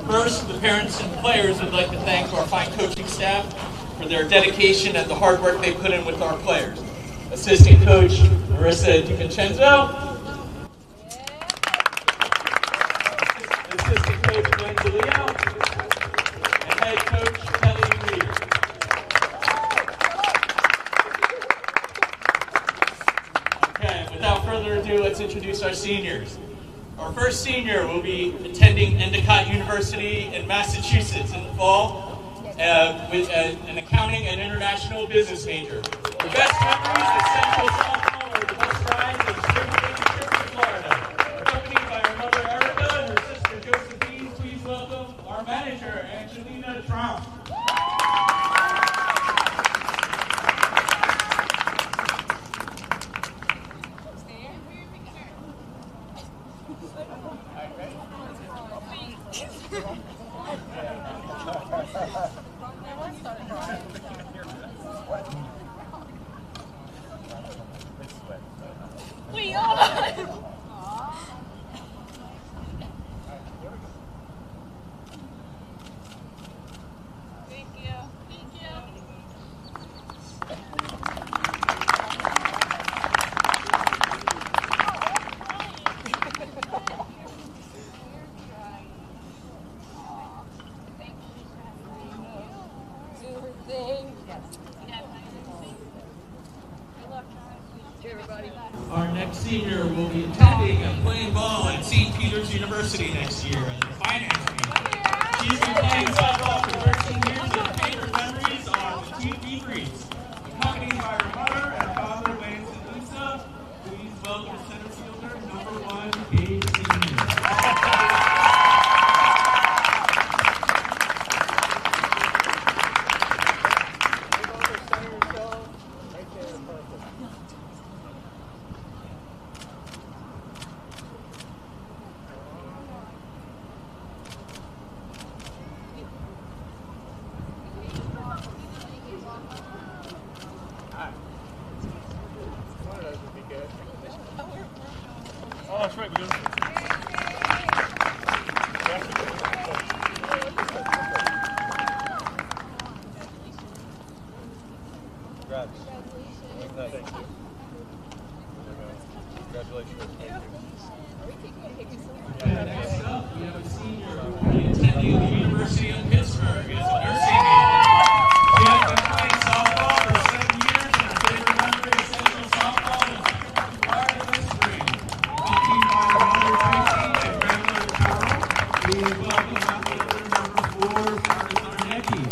First, the parents and players would like to thank our fine coaching staff for their dedication and the hard work they put in with our players. Assistant coach Marissa DiVincenzo, assistant coach Glenn DeLeo, and head coach Kelly Reeder. Okay, without further ado, let's introduce our seniors. Our first senior will be attending Endicott University in Massachusetts in the fall with an accounting and international business major. The best memories of Central softball are the bus rides and spring trip to Florida. Accompanied by our mother Erica and her sister Josephine, please welcome our manager Angelina Trump. We are. Thank you. Thank you. Our next senior will be attending and playing ball at St. Peter's University next year as a finance major. She's been playing softball for 13 years and favorite memories are the team debriefs. Accompanied by her mother and father, Lance and Lisa, please welcome center fielder number 1, Paige Senior. Oh, that's right, we do. Congrats. Thank you. Congratulations. Next up, we have a senior who will be attending the University of Pittsburgh as a nursing major. She has been playing softball for 7 years and her favorite memory of Central softball was Florida this spring. Accompanied by her mother Tracy and grandmother Carol, please welcome outfielder number 4, Faris Arnecki.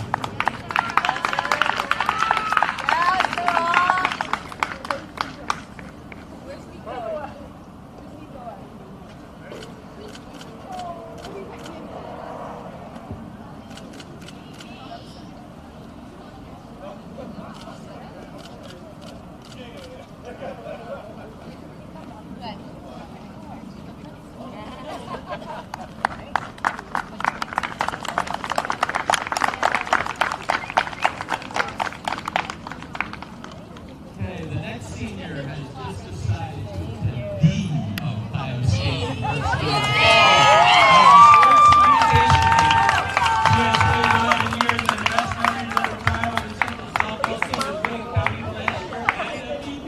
Okay, the next senior has just decided to attend the Ohio State University. She has played 11 years and the best memories of her time on the Central softball team was winning county last year at MVP.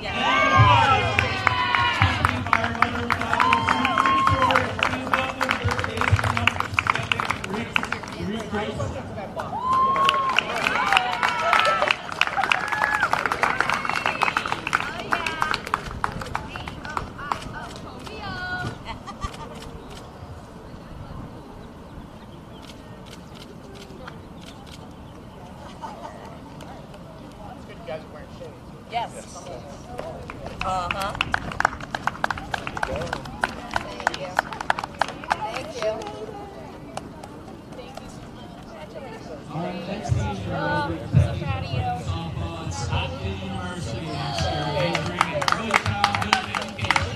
And accompanied by her mother and father, please welcome third baseman Rick Grayson. Yes. Uh-huh. Thank you. Thank you. Our next senior will be attending softball at Stockton University next year, majoring in early childhood education.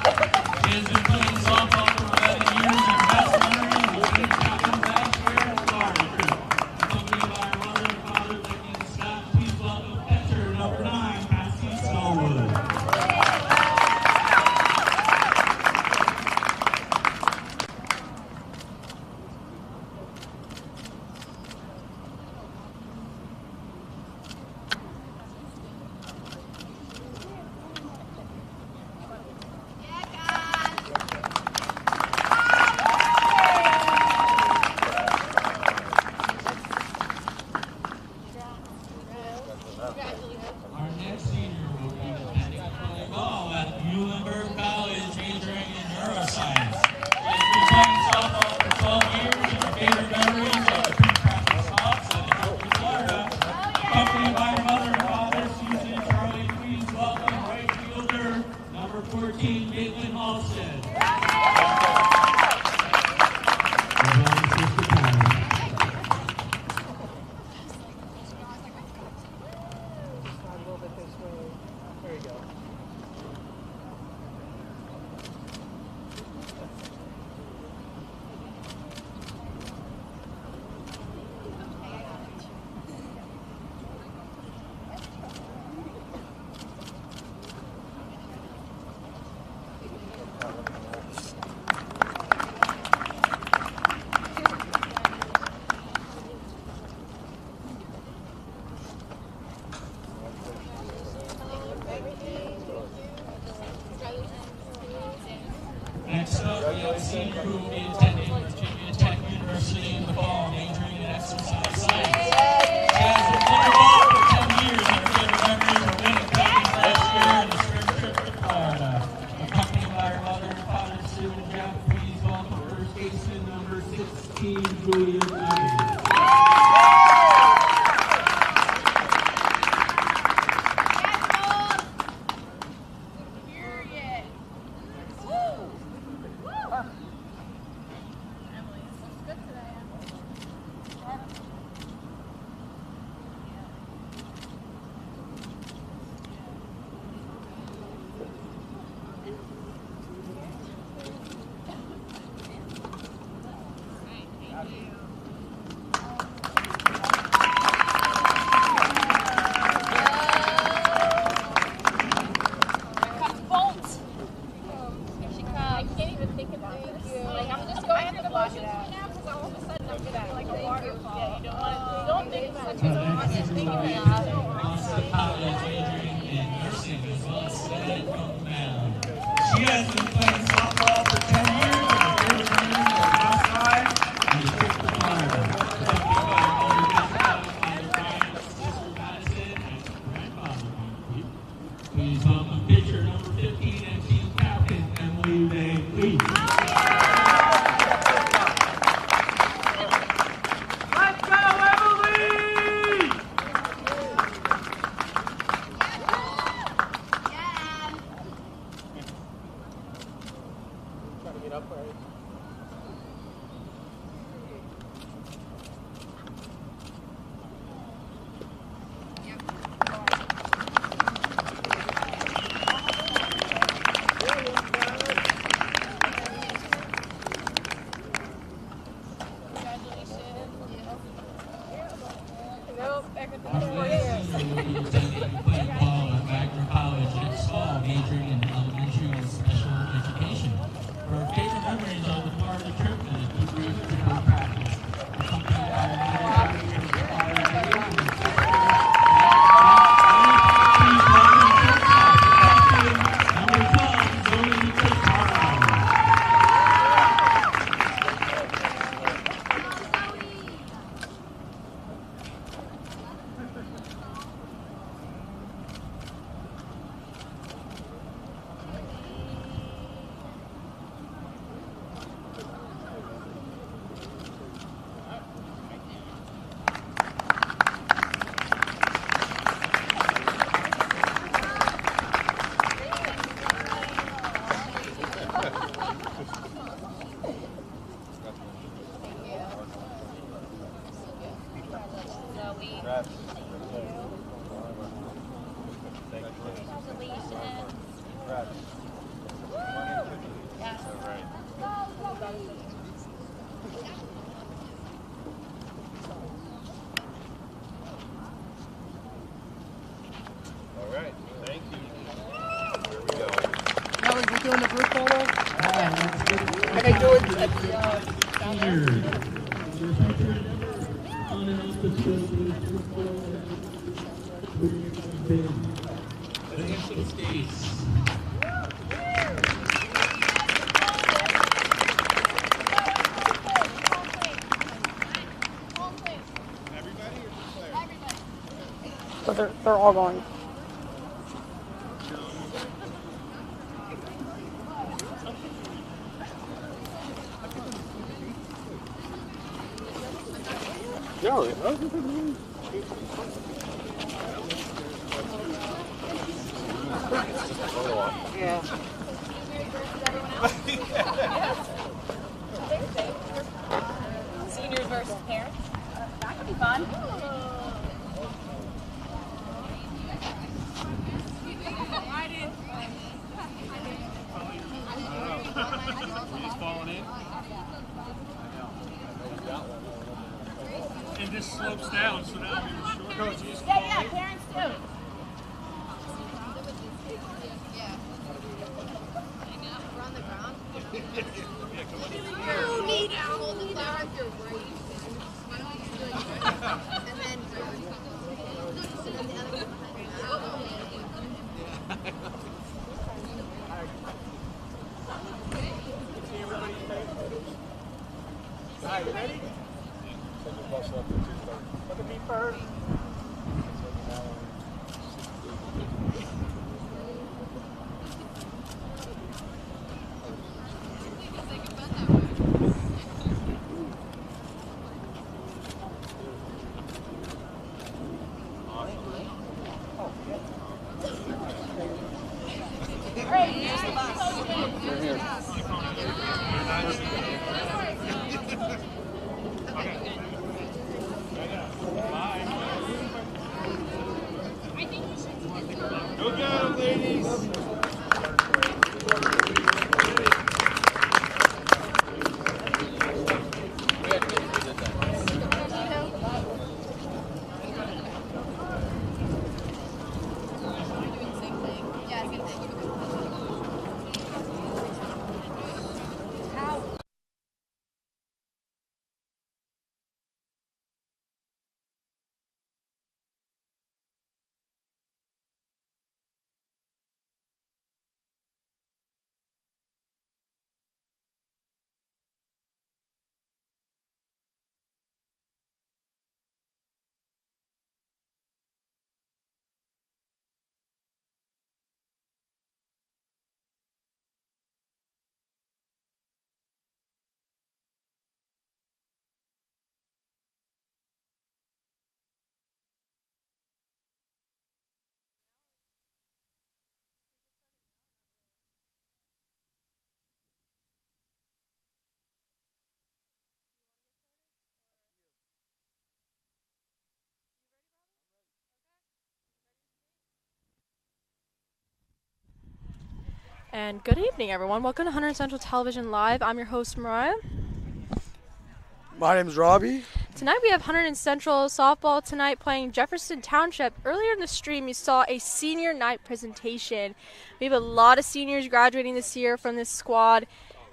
She has been playing softball for 11 years and best memories was winning champion last year in Florida trip. Accompanied by her mother and father, Becky and Scott, please welcome catcher number 9, Cassie Smallwood. senior who will be attending Virginia Tech University in the fall, majoring in exercise science. She has been Thunderball for 10 years and her favorite memories are winning coaching last year and the spring trip to Florida. Accompanied by her mother and father, Sue and Jeff, please welcome first baseman number 16, Julia Lee. She has been playing softball for 10 years and her favorite games are outside and the trip to Florida. Accompanied by her mother, sister Madison, and grandfather, please welcome pitcher number 15 and team captain, Emily May Lee. Let's go, Emily! Trying to get up, right? Majoring in elementary and special education. Her favorite memories are the part of the trip and the debrief to her practice. Accompanied by her All right, thank you. Here we go. Now we're doing the group photo? Can I do it at the, down there? On and off the field, advance to the stage. So they're all going. No, Yeah. Seniors versus parents. That could be fun. he's falling in. And this slopes down, so now you're short. Coach, he's Yeah, parents too. You need to hold the bar with your right hand. And then the other one behind you. Go get 'em, ladies. And good evening, everyone. Welcome to Hunterdon Central Television Live. I'm your host, Mariah. My name's Robbie. Tonight we have Hunterdon Central softball tonight playing Jefferson Township. Earlier in the stream, you saw a senior night presentation. We have a lot of seniors graduating this year from this squad.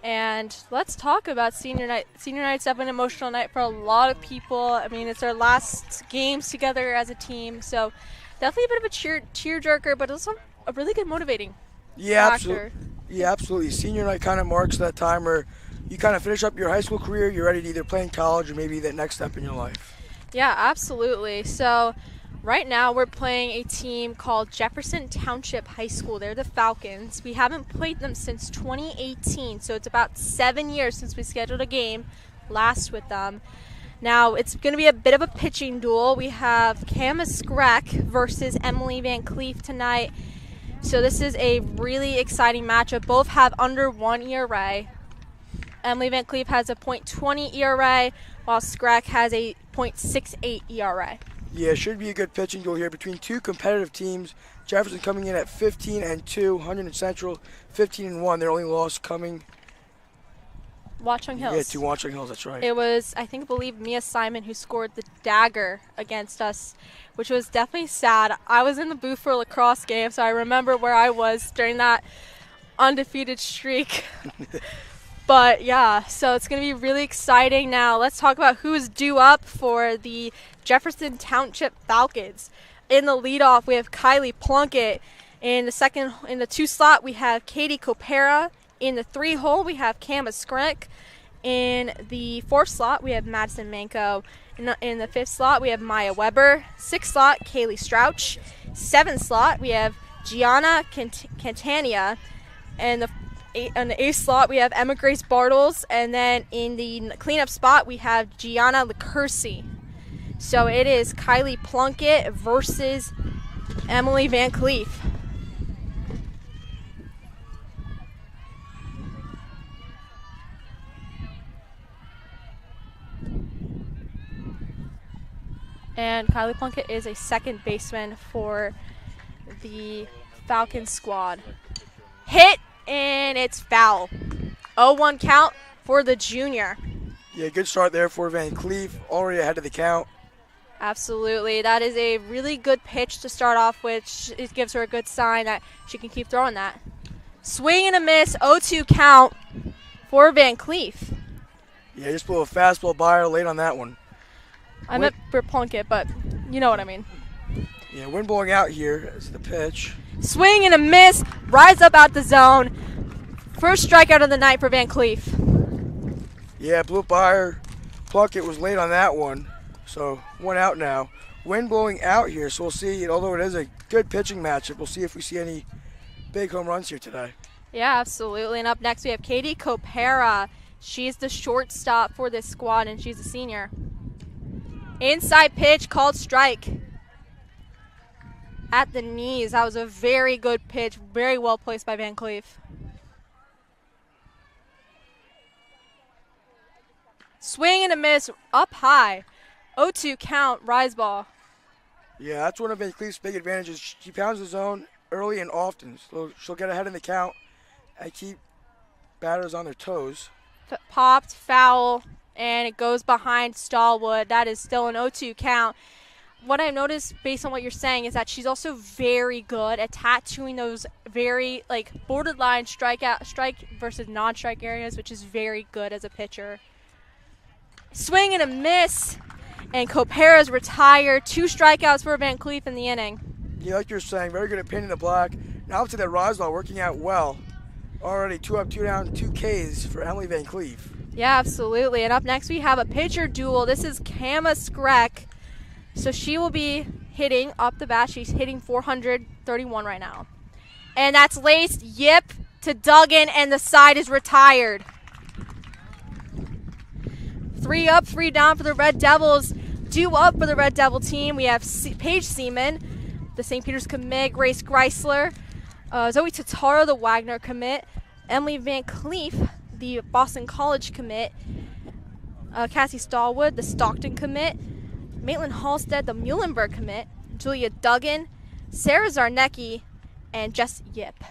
And let's talk about senior night. Senior night's definitely an emotional night for a lot of people. I mean, it's our last games together as a team. So definitely a bit of a tearjerker, but also a really good motivating Yeah, factor. absolutely. Senior night kind of marks that time where you kind of finish up your high school career. You're ready to either play in college or maybe that next step in your life. Yeah, absolutely. So right now we're playing a team called Jefferson Township High School. They're the Falcons. We haven't played them since 2018, so it's about 7 years since we scheduled a game last with them. Now, it's going to be a bit of a pitching duel. We have Cam Skrek versus Emily Van Cleef tonight. So this is a really exciting matchup. Both have under 1 ERA. Emily Van Cleef has a .20 ERA, while Skrek has a .68 ERA. Yeah, it should be a good pitching duel here between two competitive teams. Jefferson coming in at 15-2, Hunterdon Central 15-1. Their only loss coming Watchung Hills. Yeah, to Watchung Hills, that's right. It was, I believe Mia Simon who scored the dagger against us, which was definitely sad. I was in the booth for a lacrosse game, so I remember where I was during that undefeated streak. But yeah, so it's going to be really exciting. Now let's talk about who's due up for the Jefferson Township Falcons. In the leadoff, we have Kylie Plunkett. In the 2 slot, we have Katie Copera. In the 3 hole, we have Cam Skrek. In the 4th slot, we have Madison Manko. In the 5th slot, we have Maya Weber. 6th slot, Kaylee Strouch. 7th slot, we have Gianna Cantania. And on the 8th slot, we have Emma Grace Bartles. And then in the cleanup spot, we have Gianna LaCursi. So it is Kylie Plunkett versus Emily Van Cleef. And Kylie Plunkett is a second baseman for the Falcons squad. Hit, and it's foul. 0-1 count for the junior. Yeah, good start there for Van Cleef, already ahead of the count. Absolutely. That is a really good pitch to start off with. It gives her a good sign that she can keep throwing that. Swing and a miss, 0-2 count for Van Cleef. Yeah, just blew a fastball by her late on that one. I meant for Plunkett, but you know what I mean. Yeah, wind blowing out here is the pitch. Swing and a miss, rise up out the zone. First strikeout of the night for Van Cleef. Yeah, blew by her. Plunkett was late on that one, so 1 out now. Wind blowing out here, so we'll see. Although it is a good pitching matchup, we'll see if we see any big home runs here today. Yeah, absolutely. And up next we have Katie Copera. She's the shortstop for this squad, and she's a senior. Inside pitch called strike. at the knees. That was a very good pitch, very well placed by Van Cleef. Swing and a miss, up high. 0-2 count, rise ball. Yeah, that's one of Van Cleef's big advantages. She pounds the zone early and often, so she'll get ahead in the count and keep batters on their toes. Popped, foul, and it goes behind Stallwood. That is still an 0-2 count. What I've noticed based on what you're saying is that she's also very good at tattooing those very borderline strike versus non-strike areas, which is very good as a pitcher. Swing and a miss, and Copera's retired. 2 strikeouts for Van Cleef in the inning. Yeah, like you're saying, very good at pinning the black. Now up to that Roswell working out well. Already 2 up, 2 down, 2 Ks for Emily Van Cleef. Yeah, absolutely. And up next we have a pitcher duel. This is Kama Skrek. So she will be hitting up the bat. She's hitting 431 right now. And that's laced. Yip to Duggan, and the side is retired. 3 up, 3 down for the Red Devils. 2 up for the Red Devil team. We have Paige Seaman, the St. Peter's commit, Grace Greisler, Zoe Totaro, the Wagner commit, Emily Van Cleef, the Boston College commit, Cassie Stallwood, the Stockton commit, Maitland Halstead, the Muhlenberg commit, Julia Duggan, Sarah Zarnecki, and Jess Yip.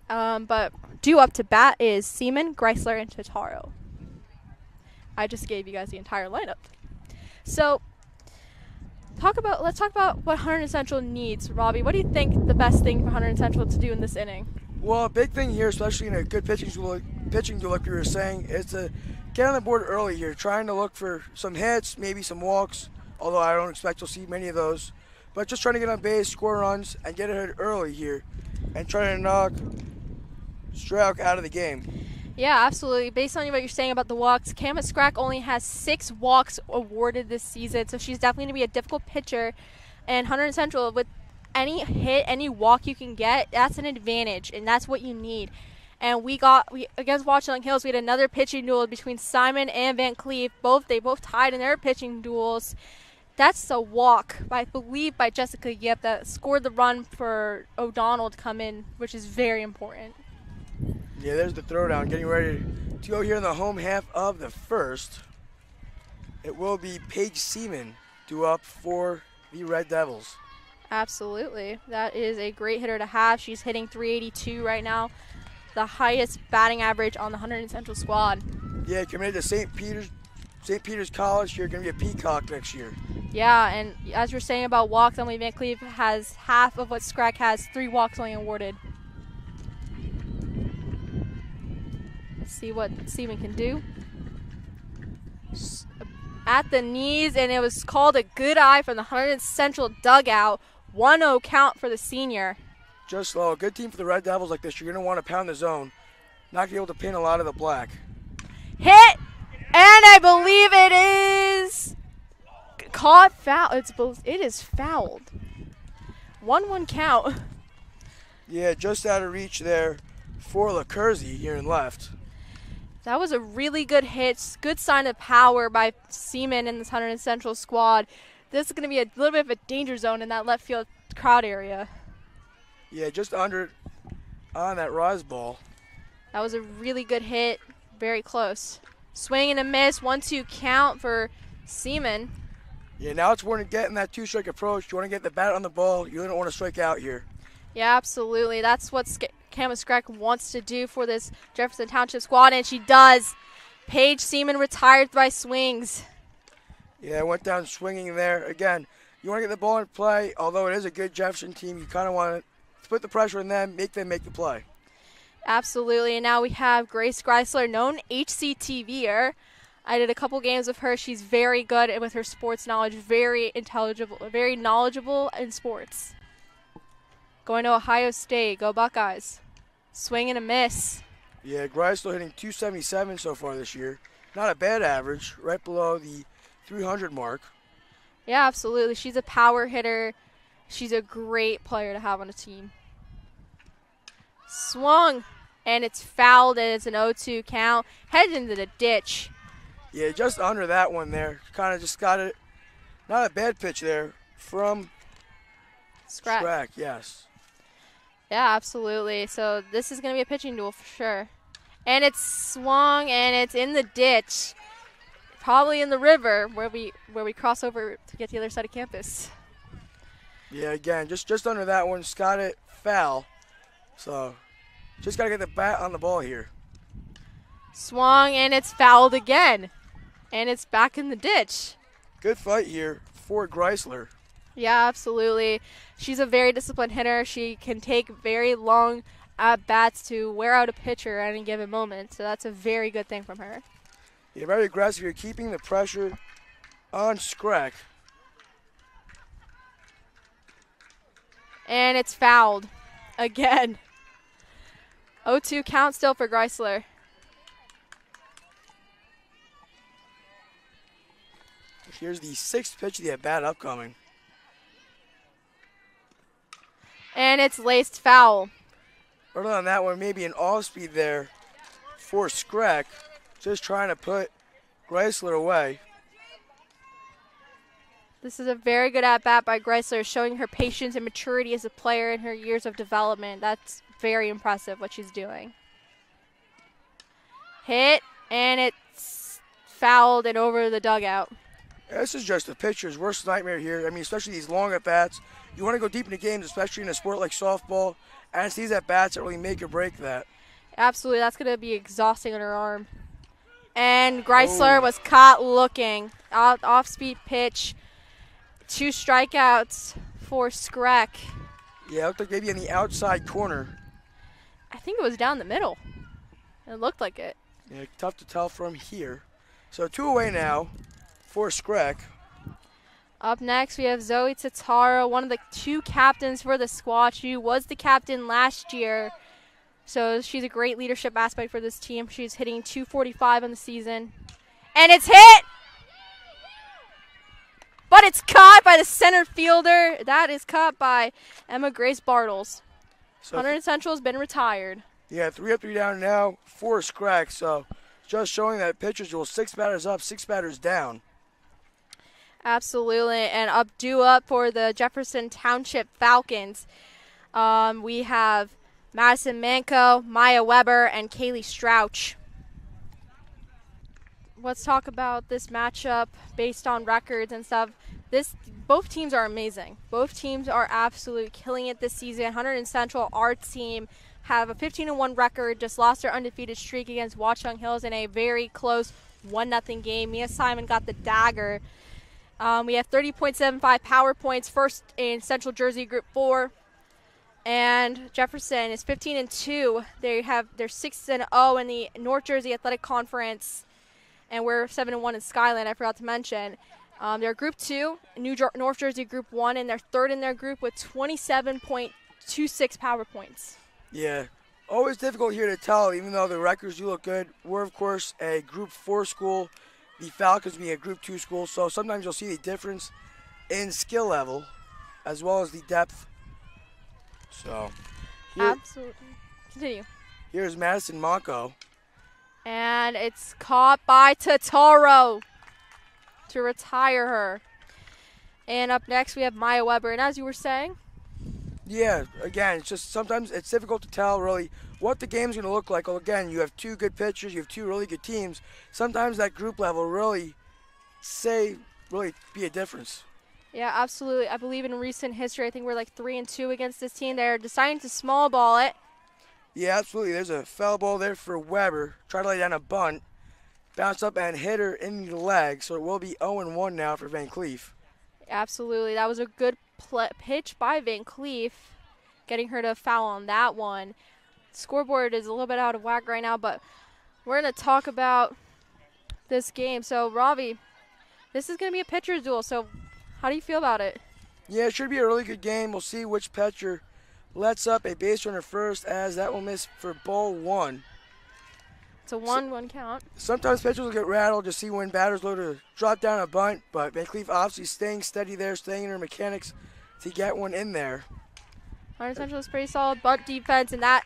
But due up to bat is Seaman, Greisler, and Totaro. I just gave you guys the entire lineup. So let's talk about what Hunterdon Central needs. Robbie, what do you think the best thing for Hunterdon Central to do in this inning? Well, a big thing here, especially in a good pitching duel like you were saying, is to get on the board early here, trying to look for some hits, maybe some walks, although I don't expect you'll see many of those. But just trying to get on base, score runs, and get ahead early here, and try to knock Strauch out of the game. Yeah, absolutely. Based on what you're saying about the walks, Kama Skrek only has 6 walks awarded this season, so she's definitely going to be a difficult pitcher. And Hunterdon Central, with any hit, any walk you can get, that's an advantage, and that's what you need. And we against Watchung Hills, we had another pitching duel between Simon and Van Cleef. They both tied in their pitching duels. That's a walk, I believe, by Jessica Yip that scored the run for O'Donnell to come in, which is very important. Yeah, there's the throwdown, getting ready to go here in the home half of the first. It will be Paige Seaman due up for the Red Devils. Absolutely. That is a great hitter to have. She's hitting 382 right now, the highest batting average on the Hunterdon Central squad. Yeah, committed to St. Peter's College here, going to be a Peacock next year. Yeah, and as you're saying about walks, Emily Van Cleef has half of what Skrek has, 3 walks only awarded. See what Seaman can do. At the knees, and it was called a good eye from the Hunterdon Central dugout. 1-0 count for the senior. Just slow. A good team for the Red Devils like this. You're going to want to pound the zone. Not going to be able to pin a lot of the black. Hit! And I believe it is caught foul. It is fouled. 1-1 count. Yeah, just out of reach there for LaCursey here in left. That was a really good hit. Good sign of power by Seaman in this Hunterdon Central squad. This is going to be a little bit of a danger zone in that left field crowd area. Yeah, just under on that rise ball. That was a really good hit. Very close. Swing and a miss. 1-2 count for Seaman. Yeah, now it's important to get in that 2-strike approach. You want to get the bat on the ball. You don't want to strike out here. Yeah, absolutely. That's what Kama Skrek wants to do for this Jefferson Township squad, and she does. Paige Seaman retired by swings. Yeah, went down swinging there. Again, you want to get the ball in play. Although it is a good Jefferson team, you kind of want to put the pressure on them make the play. Absolutely, and now we have Grace Greisler, known HCTVer. I did a couple games with her. She's very good with her sports knowledge, very intelligible, very knowledgeable in sports. Going to Ohio State. Go Buckeyes. Swing and a miss. Yeah, Greisler hitting 277 so far this year. Not a bad average, right below the 300 mark. Yeah, absolutely. She's a power hitter. She's a great player to have on a team. Swung, and it's fouled, and it's an 0-2 count. Headed into the ditch. Yeah, just under that one there. Kind of just got it. Not a bad pitch there from Scrack, yes. Yeah, absolutely. So this is going to be a pitching duel for sure. And it's swung and it's in the ditch. Probably in the river where we cross over to get to the other side of campus. Yeah, again, just under that one, got it foul. So just got to get the bat on the ball here. Swung and it's fouled again. And it's back in the ditch. Good fight here for Greisler. Yeah, absolutely. She's a very disciplined hitter. She can take very long at-bats to wear out a pitcher at any given moment. So that's a very good thing from her. Yeah, very aggressive here, keeping the pressure on Scrack. And it's fouled again. 0-2 count still for Greisler. Here's the 6th pitch of the at-bat upcoming. And it's laced foul. Early on that one, maybe an off-speed there for Scrack. Just trying to put Greisler away. This is a very good at-bat by Greisler, showing her patience and maturity as a player in her years of development. That's very impressive what she's doing. Hit, and it's fouled and over the dugout. This is just the pitcher's worst nightmare here. I mean, especially these long at-bats. You want to go deep into games, especially in a sport like softball. And it's these at-bats that really make or break that. Absolutely, that's going to be exhausting on her arm. And Greisler was caught looking. Off-speed pitch. 2 strikeouts for Scrack. Yeah, it looked like maybe in the outside corner. I think it was down the middle. It looked like it. Yeah, tough to tell from here. So 2 away now for Scrack. Up next, we have Zoe Tataro, one of the 2 captains for the squad. She was the captain last year, so she's a great leadership aspect for this team. She's hitting .245 on the season. And it's hit! But it's caught by the center fielder. That is caught by Emma Grace Bartles. So Hunterdon Central has been retired. Yeah, 3 up, 3 down now for Scrack. So just showing that pitchers duel, 6 batters up, 6 batters down. Absolutely, and due up for the Jefferson Township Falcons. We have Madison Manco, Maya Weber, and Kaylee Strouch. Let's talk about this matchup based on records and stuff. Both teams are amazing. Both teams are absolutely killing it this season. Hunterdon Central, our team, have a 15-1 record, just lost their undefeated streak against Watchung Hills in a very close 1-0 game. Mia Simon got the dagger. We have 30.75 power points, first in Central Jersey Group 4. And Jefferson is 15-2. They're 6-0 in the North Jersey Athletic Conference. And we're 7-1 in Skyland, I forgot to mention. They're Group 2, North Jersey Group 1, and they're third in their group with 27.26 power points. Yeah, always difficult here to tell, even though the records do look good. We're, of course, a Group 4 school. The Falcons being a Group 2 school, so sometimes you'll see the difference in skill level as well as the depth. So, Absolutely. Continue. Here's Madison Manco. And it's caught by Tataro to retire her. And up next we have Maya Weber. And as you were saying? Yeah, again, it's just sometimes it's difficult to tell really what the game's going to look like. Well, again, you have 2 good pitchers, you have 2 really good teams. Sometimes that group level really be a difference. Yeah, absolutely. I believe in recent history, I think we're like 3-2 against this team. They're deciding to small ball it. Yeah, absolutely. There's a foul ball there for Weber. Try to lay down a bunt. Bounce up and hit her in the leg. So it will be 0-1 now for Van Cleef. Absolutely. That was a good pitch by Van Cleef, getting her to foul on that one. Scoreboard is a little bit out of whack right now, but we're going to talk about this game. So, Ravi, this is going to be a pitcher's duel. So, how do you feel about it? Yeah, it should be a really good game. We'll see which pitcher lets up a base runner first, as that will miss for ball 1. It's a 1-1 count. Sometimes pitchers will get rattled to see when batters load to drop down a bunt, but Van Cleef obviously staying steady there, staying in her mechanics to get one in there. Hunterdon Central is pretty solid bunt defense, and that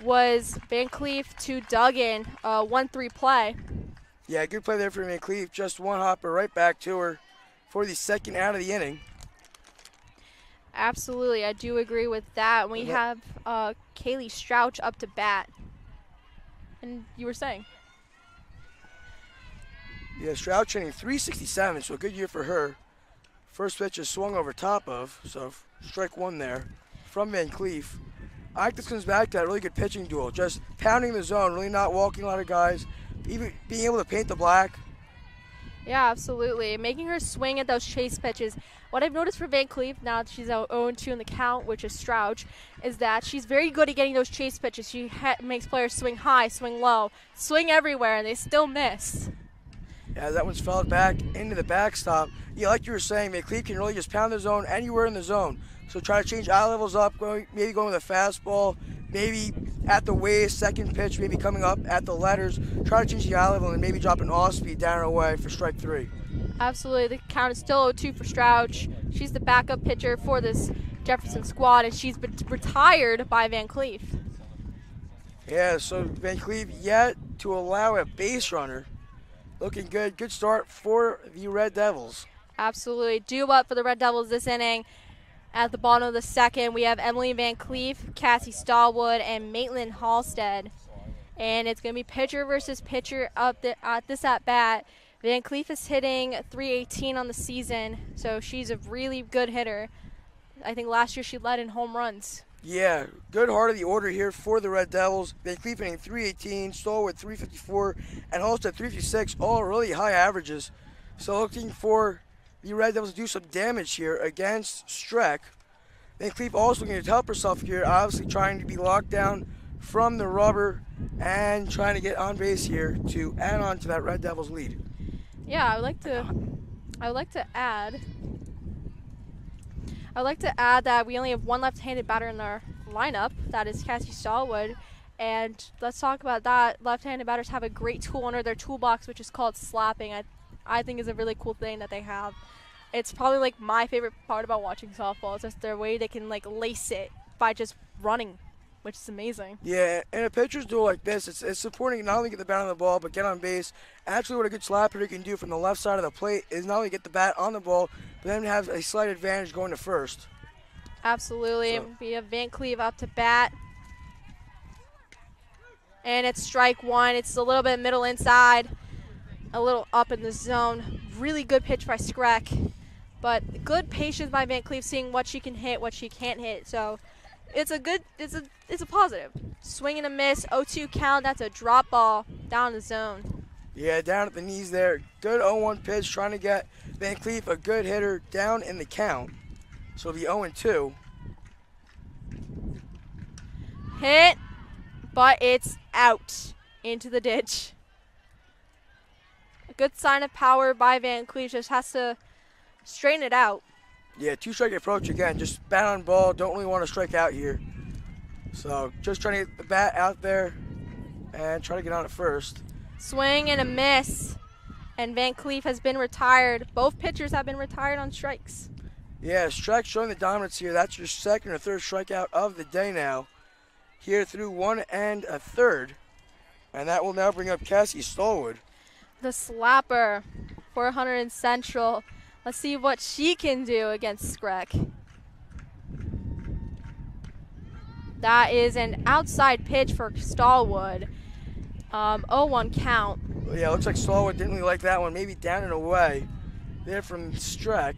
was Van Cleef to Duggan, 1-3 play. Yeah, good play there for Van Cleef. Just one hopper right back to her for the second out of the inning. Absolutely, I do agree with that. We have Kaylee Strouch up to bat. And you were saying? Yeah, Stroud hitting 367, so a good year for her. First pitch is swung over top of, so strike one there from Van Cleef. I think this comes back to that really good pitching duel, just pounding the zone, really not walking a lot of guys, even being able to paint the black. Yeah, absolutely. Making her swing at those chase pitches. What I've noticed for Van Cleef, now that she's out 0-2 in the count, which is Strouch, is that she's very good at getting those chase pitches. She makes players swing high, swing low, swing everywhere, and they still miss. Yeah, that one's fouled back into the backstop. Yeah, like you were saying, Van Cleef can really just pound the zone anywhere in the zone. So try to change eye levels up, maybe going with a fastball, maybe at the waist, second pitch, maybe coming up at the letters. Try to change the eye level and maybe drop an off speed down and away for strike three. Absolutely. The count is still 0-2 for Strouch. She's the backup pitcher for this Jefferson squad, and she's been retired by Van Cleef. Yeah, so Van Cleef yet to allow a base runner. Looking good. Good start for the Red Devils. Absolutely. Due up for the Red Devils this inning. At the bottom of the second, we have Emily Van Cleef, Cassie Stallwood, and Maitland Halstead. And it's going to be pitcher versus pitcher up at this at-bat. Van Cleef is hitting 318 on the season, so she's a really good hitter. I think last year she led in home runs. Yeah, good heart of the order here for the Red Devils. Van Cleef hitting 318, Stallwood 354, and Halstead 356, all really high averages. So looking for the Red Devils to do some damage here against Streck. Van Cleef also going to help herself here, obviously trying to be locked down from the rubber and trying to get on base here to add on to that Red Devils lead. Yeah, I would like to add that we only have one left-handed batter in our lineup. That is Cassie Stallwood. And let's talk about that. Left-handed batters have a great tool under their toolbox, which is called slapping. I think is a really cool thing that they have. It's probably like my favorite part about watching softball. It's just their way they can like lace it by just running, which is amazing. Yeah, and a pitcher's duel like this, it's supporting not only get the bat on the ball, but get on base. Actually, what a good slap hitter can do from the left side of the plate is not only get the bat on the ball, but then have a slight advantage going to first. Absolutely. So. We have Van Cleef up to bat. And it's strike one. It's a little bit middle inside, a little up in the zone. Really good pitch by Skreck, but good patience by Van Cleef, seeing what she can hit, what she can't hit. So it's a positive. Swing and a miss, 0-2 count. That's a drop ball down the zone. Yeah, down at the knees there. Good 0-1 pitch, trying to get Van Cleef, a good hitter, down in the count. So it'll be 0-2. Hit, but it's out into the ditch. A good sign of power by Van Cleef. Just has to straighten it out. Yeah, two-strike approach again. Just bat on ball. Don't really want to strike out here. So just trying to get the bat out there and try to get on it first. Swing and a miss. And Van Cleef has been retired. Both pitchers have been retired on strikes. Yeah, strike showing the dominance here. That's your second or third strikeout of the day now. Here through 1 1/3. And that will now bring up Cassie Stallwood. The slapper for Hunterdon Central. Let's see what she can do against Skreck. That is an outside pitch for Stallwood. 0-1 count. Yeah, looks like Stallwood didn't really like that one. Maybe down and away there from Streck.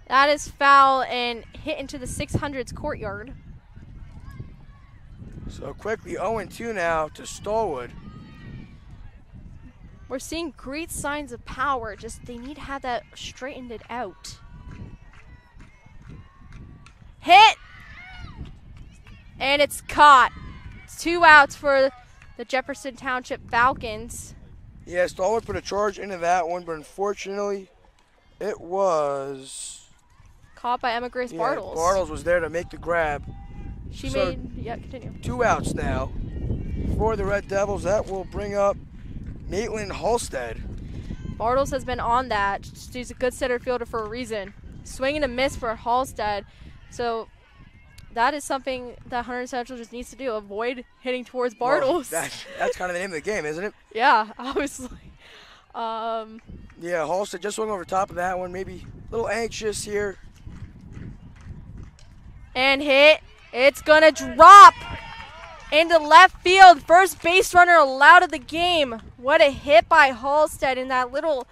That is foul and hit into the 600s courtyard. So quickly 0-2 now to Stallwood. We're seeing great signs of power, just they need to have that straightened it out. Hit! And it's caught. It's 2 outs for the Jefferson Township Falcons. Yeah, Stallwood put a charge into that one, but unfortunately it was... Caught by Emma Grace Bartles. Bartles was there to make the grab. Continue. 2 outs now for the Red Devils. That will bring up Maitland Halstead. Bartles has been on that. She's a good center fielder for a reason. Swing and a miss for Halstead. So that is something that Hunterdon Central just needs to do. Avoid hitting towards Bartles. Well, that's kind of the name of the game, isn't it? Yeah, obviously. Yeah, Halstead just swung over top of that one. Maybe a little anxious here. And hit. It's going to drop into left field. First base runner allowed of the game. What a hit by Halstead in that little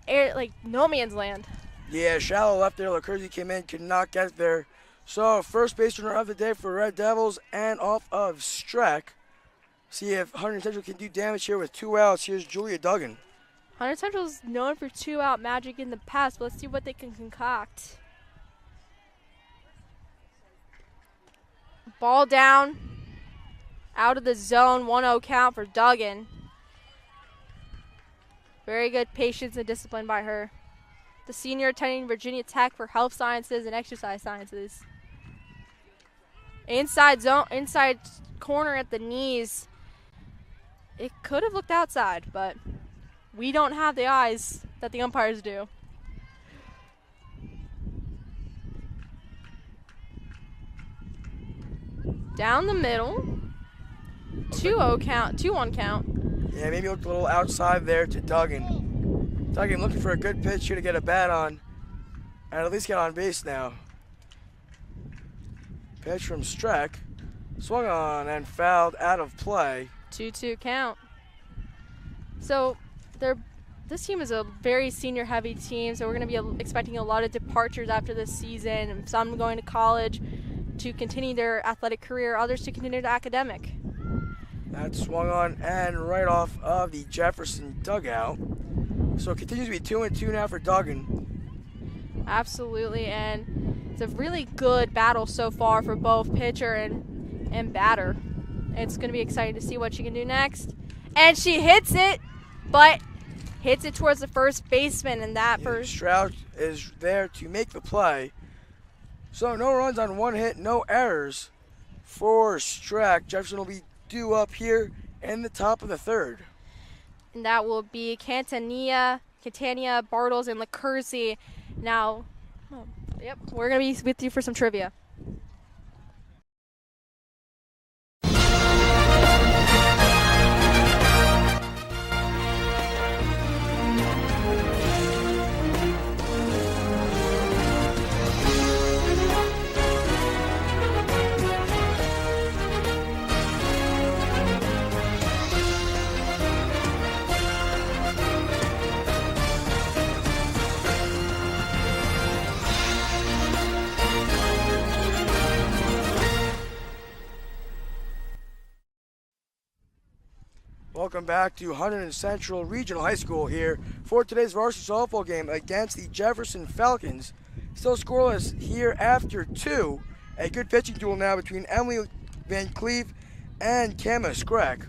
air, like no man's land. Yeah, shallow left there. Lacurzi came in, could not get there. So first base runner of the day for Red Devils and off of Streck. See if Hunterdon Central can do damage here with 2 outs. Here's Julia Duggan. Hunterdon Central is known for 2-out magic in the past, but let's see what they can concoct. Ball down, out of the zone, 1-0 count for Duggan. Very good patience and discipline by her. The senior attending Virginia Tech for health sciences and exercise sciences. Inside zone, inside corner at the knees. It could have looked outside, but we don't have the eyes that the umpires do. Down the middle. 2-0 count, 2-1 count. Yeah, maybe looked a little outside there to Duggan. Duggan looking for a good pitch here to get a bat on and at least get on base now. Pitch from Streck. Swung on and fouled out of play. 2-2 count. So this team is a very senior heavy team, so we're going to be expecting a lot of departures after this season. Some going to college to continue their athletic career, others to continue their academic. That swung on and right off of the Jefferson dugout. So it continues to be 2-2 now for Duggan. Absolutely, and it's a really good battle so far for both pitcher and batter. It's going to be exciting to see what she can do next. And she hits it, but hits it towards the first baseman, and that first. Stroud is there to make the play. So no runs on 1 hit, no errors for Streck. Jefferson will be due up here in the top of the 3rd. And that will be Catania, Bartles, and Lacurzi. Now, yep, we're going to be with you for some trivia. Welcome back to Hunterdon Central Regional High School here for today's varsity softball game against the Jefferson Falcons. Still scoreless here after 2. A good pitching duel now between Emily Van Cleve and Kama Skrak.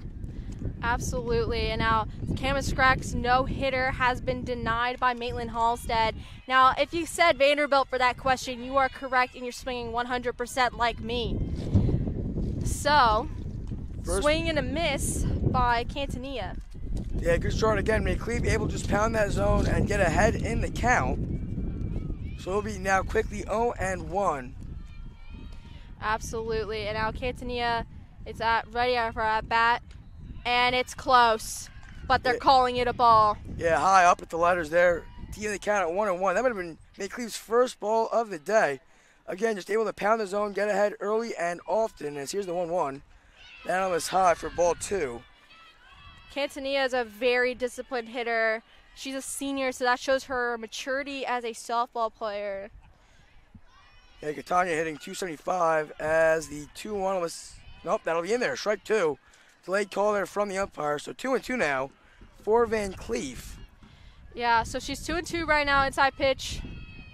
Absolutely, and now Kama Skrak's no-hitter has been denied by Maitland Halstead. Now, if you said Vanderbilt for that question, you are correct, and you're swinging 100% like me. So, swing and a miss by Catania. Yeah, good start again. McCleve able to just pound that zone and get ahead in the count. So it'll be now quickly 0-1. Absolutely, and now Catania is ready for at bat, and it's close, but they're calling it a ball. Yeah, high up at the letters there. To get the count at 1-1. That would have been McCleve's first ball of the day. Again, just able to pound the zone, get ahead early and often. As here's the 1-1. That was high for ball 2. Catania is a very disciplined hitter. She's a senior, so that shows her maturity as a softball player. Yeah, Catania hitting 275 as the 2-1 was. Nope, that'll be in there. Strike 2. Delayed call there from the umpire. So 2-2 now for Van Cleef. Yeah, so she's 2-2 right now, inside pitch.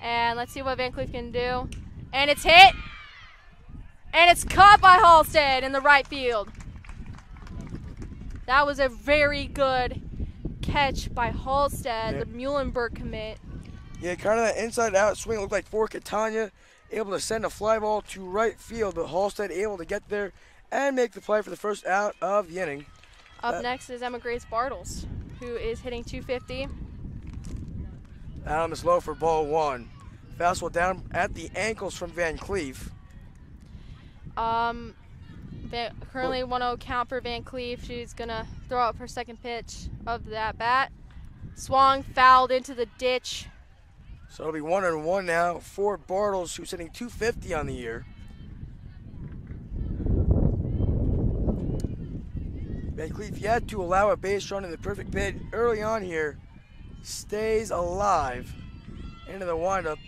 And let's see what Van Cleef can do. And it's hit. And it's caught by Halstead in the right field. That was a very good catch by Halstead, the Muhlenberg commit. Yeah, kind of that inside-out swing. It looked like for Catania, able to send a fly ball to right field, but Halstead able to get there and make the play for the first out of the inning. Up next is Emma Grace Bartles, who is hitting 250. Adam is low for ball 1. Fastball down at the ankles from Van Cleef. Currently 1-0 count for Van Cleef. She's going to throw up her second pitch of that bat. Swung, fouled into the ditch. So it'll be 1-1 now for Bartles, who's hitting .250 on the year. Van Cleef yet to allow a base run in the perfect pit early on here. Stays alive into the windup.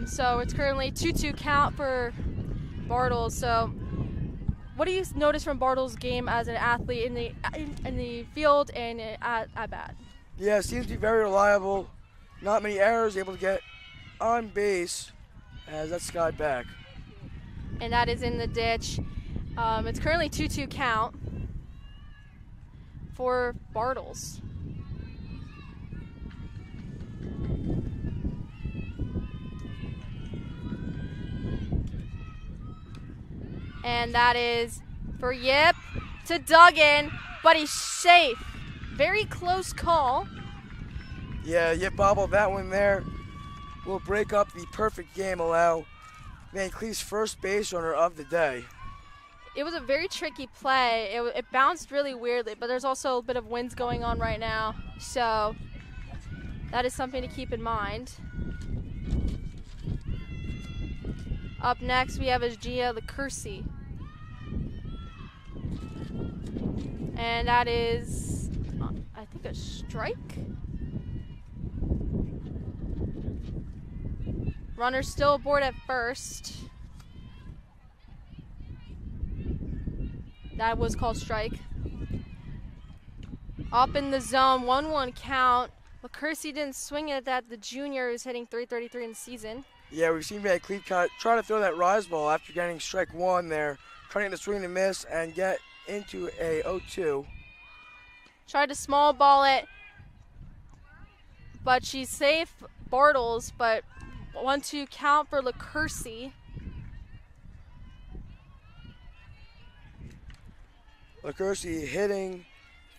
So it's currently 2-2 count for Bartles. So what do you notice from Bartles' game as an athlete in the field and at bat? Yeah, seems to be very reliable. Not many errors, able to get on base as that's skied back. And that is in the ditch. It's currently 2-2 count for Bartles. And that is for Yip to Duggan, but he's safe. Very close call. Yeah, Yip bobbled that one there. Will break up the perfect game, allow Van Cleef's first base runner of the day. It was a very tricky play. It bounced really weirdly, but there's also a bit of winds going on right now. So that is something to keep in mind. Up next, we have Gia Lecursi. And that is, I think, a strike. Runner still aboard at first. That was called strike. Up in the zone, 1-1 count. Lecursi didn't swing it at the junior who's hitting .333 in the season. Yeah, we've seen Van Cleef try to throw that rise ball after getting strike one there, trying to swing and miss and get into a 0-2. Tried to small ball it, but she's safe. Bartles, but 1-2 count for Lecursi. Lecursi hitting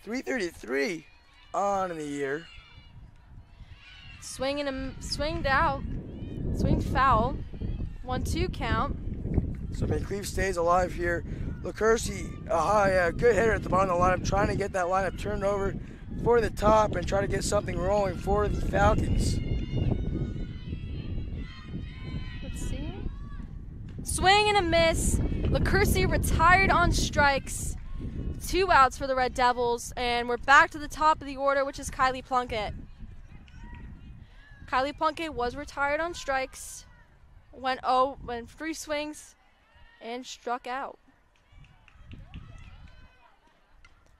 .333 on in the year. Swinged out. Swinged foul. 1-2 count. So Van Cleef stays alive here. Lecursi, good hitter at the bottom of the lineup, trying to get that lineup turned over for the top and try to get something rolling for the Falcons. Let's see. Swing and a miss. Lecursi retired on strikes. 2 outs for the Red Devils, and we're back to the top of the order, which is Kylie Plunkett. Kylie Plunkett was retired on strikes, went 3 swings, and struck out.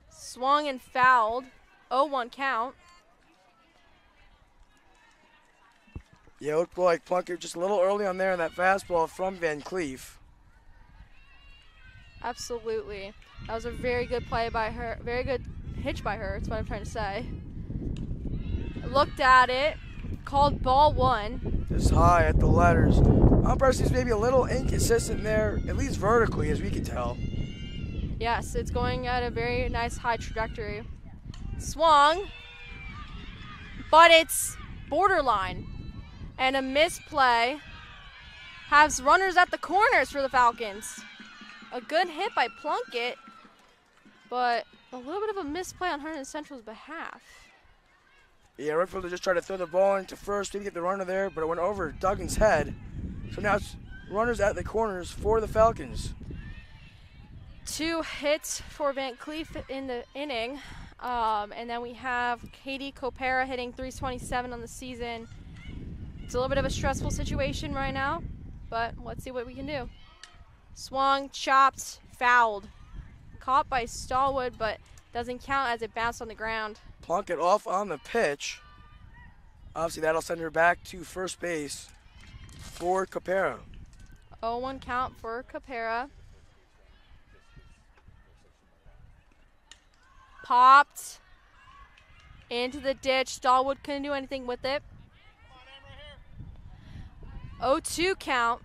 Swung and fouled, 0-1 count. Yeah, it looked like Plunkett just a little early on there in that fastball from Van Cleef. Absolutely. That was a very good play by her, very good pitch by her, that's what I'm trying to say. Looked at it, called ball 1. Just high at the letters. Umpire seems maybe a little inconsistent there, at least vertically, as we can tell. Yes, it's going at a very nice high trajectory. Swung, but it's borderline. And a misplay has runners at the corners for the Falcons. A good hit by Plunkett, but a little bit of a misplay on Hunterdon Central's behalf. Yeah, right fielder just tried to throw the ball into first, didn't get the runner there, but it went over Duggan's head. So now it's runners at the corners for the Falcons. 2 hits for Van Cleef in the inning. And then we have Katie Copera hitting .327 on the season. It's a little bit of a stressful situation right now, but let's see what we can do. Swung, chopped, fouled. Caught by Stallwood, but doesn't count as it bounced on the ground. Plunkett off on the pitch. Obviously, that'll send her back to first base for Copera. 0-1 count for Copera. Popped into the ditch. Stallwood couldn't do anything with it. 0-2 count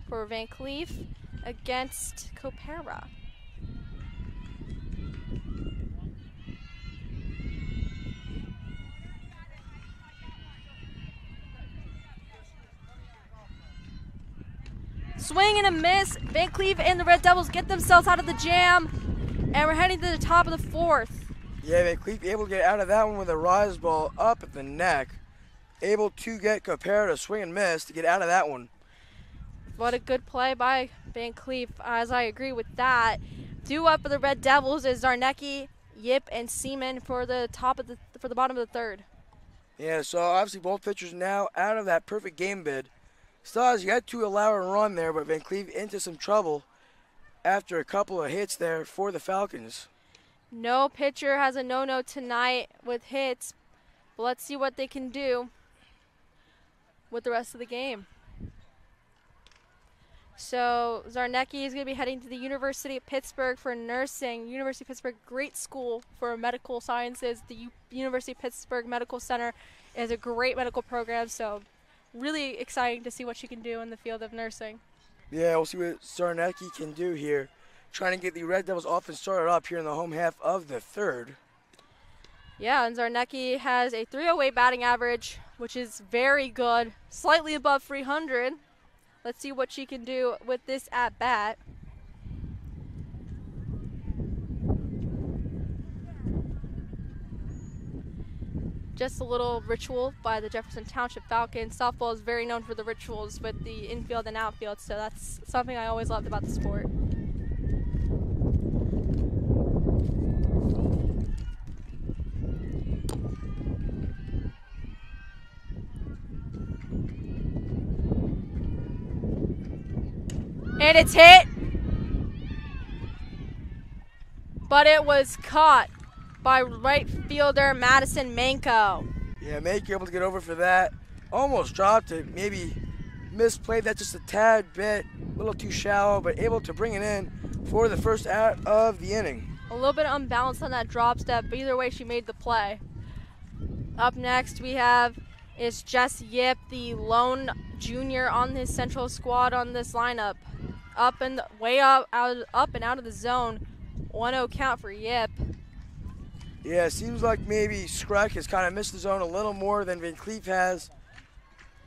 for Van Cleef against Copera. Swing and a miss. Van Cleve and the Red Devils get themselves out of the jam. And we're heading to the top of the fourth. Yeah, Van Cleef able to get out of that one with a rise ball up at the neck. Able to get Capera to swing and miss to get out of that one. What a good play by Van Cleve, as I agree with that. Due up for the Red Devils is Zarnecki, Yip, and Seaman for the bottom of the third. Yeah, so obviously both pitchers now out of that perfect game bid. Still has yet to allow a run there, but Van Cleve into some trouble after a couple of hits there for the Falcons. No pitcher has a no-no tonight with hits, but let's see what they can do with the rest of the game. So Zarnecki is going to be heading to the University of Pittsburgh for nursing. University of Pittsburgh, great school for medical sciences. The University of Pittsburgh Medical Center is a great medical program, so really exciting to see what she can do in the field of nursing. Yeah, we'll see what Zarnecki can do here. Trying to get the Red Devils offense started up here in the home half of the third. Yeah, and Zarnecki has a 308 batting average, which is very good, slightly above 300. Let's see what she can do with this at bat. Just a little ritual by the Jefferson Township Falcons. Softball is very known for the rituals with the infield and outfield, so that's something I always loved about the sport. And it's hit, but it was caught by right fielder Madison Manko. Yeah, Manko able to get over for that. Almost dropped it, maybe misplayed that just a tad bit, a little too shallow, but able to bring it in for the first out of the inning. A little bit unbalanced on that drop step, but either way she made the play. Up next we have is Jess Yip, the lone junior on this central squad on this lineup. Up and way up and out of the zone. 1-0 count for Yip. Yeah, it seems like maybe Skreck has kind of missed the zone a little more than Van Cleef has,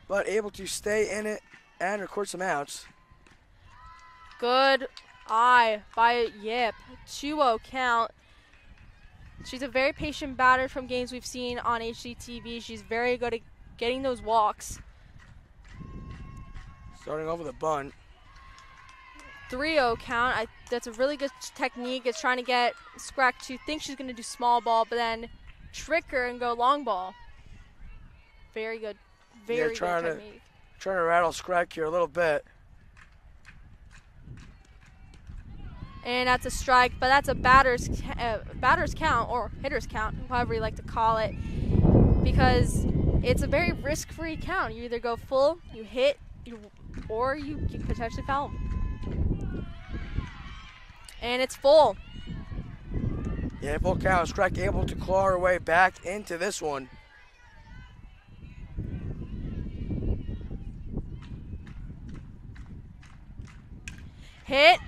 but able to stay in it and record some outs. Good eye by Yip. 2-0 count. She's a very patient batter from games we've seen on HDTV. She's very good at getting those walks. Starting over the bunt. 3-0 count. That's a really good technique. It's trying to get Skreck to think she's going to do small ball, but then trick her and go long ball. Very good. Very good technique. Trying to rattle Skreck here a little bit. And that's a strike, but that's a batter's count, or hitter's count, however you like to call it, because it's a very risk-free count. You either go full, you hit, or you potentially foul them. And it's full. Yeah, full count. Skreck able to claw her way back into this one. Hit.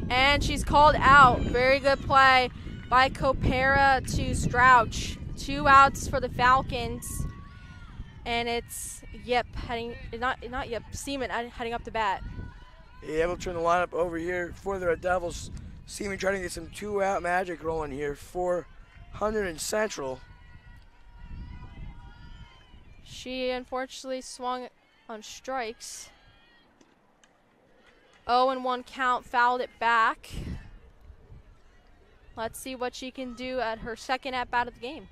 And she's called out. Very good play by Copera to Strouch. 2 outs for the Falcons. And it's Yip not Yip, Seaman heading up to bat. Yeah, able to turn the lineup over here for the Red Devils. Seaman trying to get some 2-out magic rolling here for Hunterdon Central. She unfortunately swung on strikes. 0-1 count, fouled it back. Let's see what she can do at her second at-bat of the game.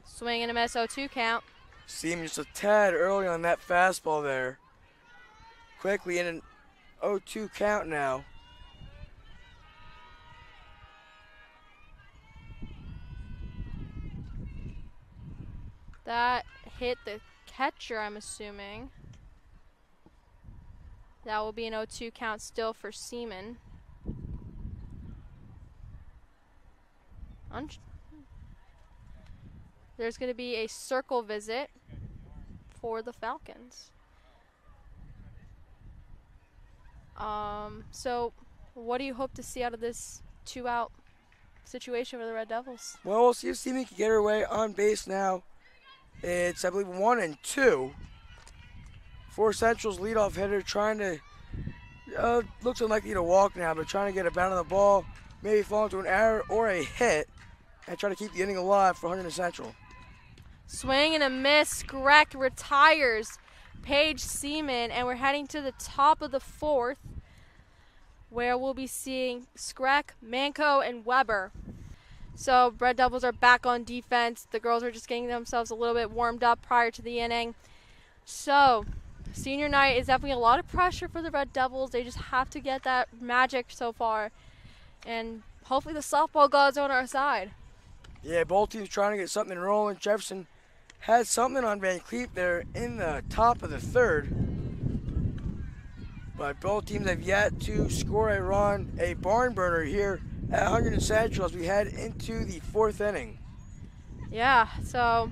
Swing and a miss, 0-2 count. Seaman just a tad early on that fastball there. Quickly in an 0-2 count now. That hit the catcher, I'm assuming. That will be an 0-2 count still for Seaman. There's going to be a circle visit for the Falcons. So what do you hope to see out of this 2-out situation for the Red Devils. Well, we'll see if Steamy can get her way on base now. It's, I believe, 1 and 2. For Central's leadoff hitter trying to, looks unlikely to walk now, but trying to get a bound on the ball, maybe fall into an error or a hit, and try to keep the inning alive for Hunterdon Central. Swing and a miss. Greg retires Paige Seaman, and we're heading to the top of the 4th, where we'll be seeing Skrek, Manco, and Weber. So Red Devils are back on defense. The girls are just getting themselves a little bit warmed up prior to the inning. So senior night is definitely a lot of pressure for the Red Devils. They just have to get that magic so far, and hopefully the softball gods are on our side. Yeah, both teams trying to get something rolling. Jefferson had something on Van Cleef there in the top of the 3rd. But both teams have yet to score a run, a barn burner here at Hunterdon Central as we head into the 4th inning. Yeah, so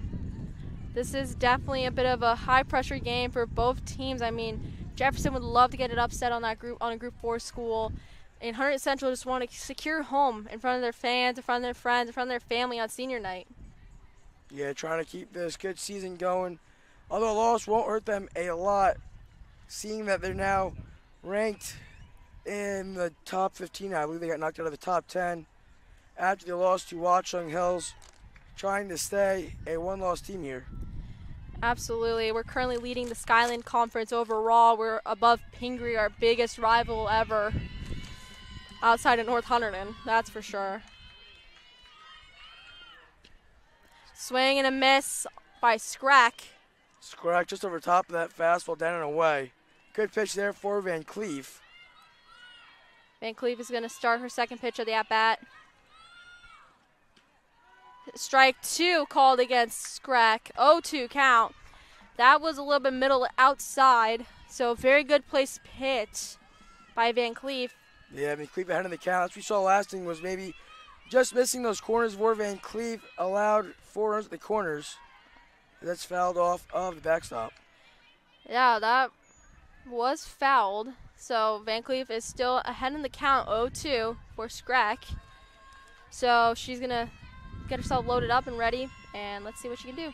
this is definitely a bit of a high-pressure game for both teams. I mean, Jefferson would love to get it upset on a Group 4 school, and Hunterdon Central just want to secure home in front of their fans, in front of their friends, in front of their family on senior night. Yeah, trying to keep this good season going. Although a loss won't hurt them a lot, seeing that they're now ranked in the top 15. I believe they got knocked out of the top 10 after they lost to Watchung Hills, trying to stay a one-loss team here. Absolutely. We're currently leading the Skyland Conference overall. We're above Pingree, our biggest rival ever outside of North Hunterdon, that's for sure. Swing and a miss by Skrek. Skrek just over top of that fastball, down and away. Good pitch there for Van Cleef. Van Cleef is going to start her second pitch of the at-bat. Strike 2 called against Skrek. 0-2 count. That was a little bit middle outside, so very good place pitch by Van Cleef. Yeah, Van Cleef ahead of the count. As we saw last inning was maybe just missing those corners where Van Cleef allowed 4 runs at the corners. That's fouled off of the backstop. Yeah, that was fouled. So Van Cleef is still ahead in the count, 0-2 for Skrek. So she's going to get herself loaded up and ready, and let's see what she can do.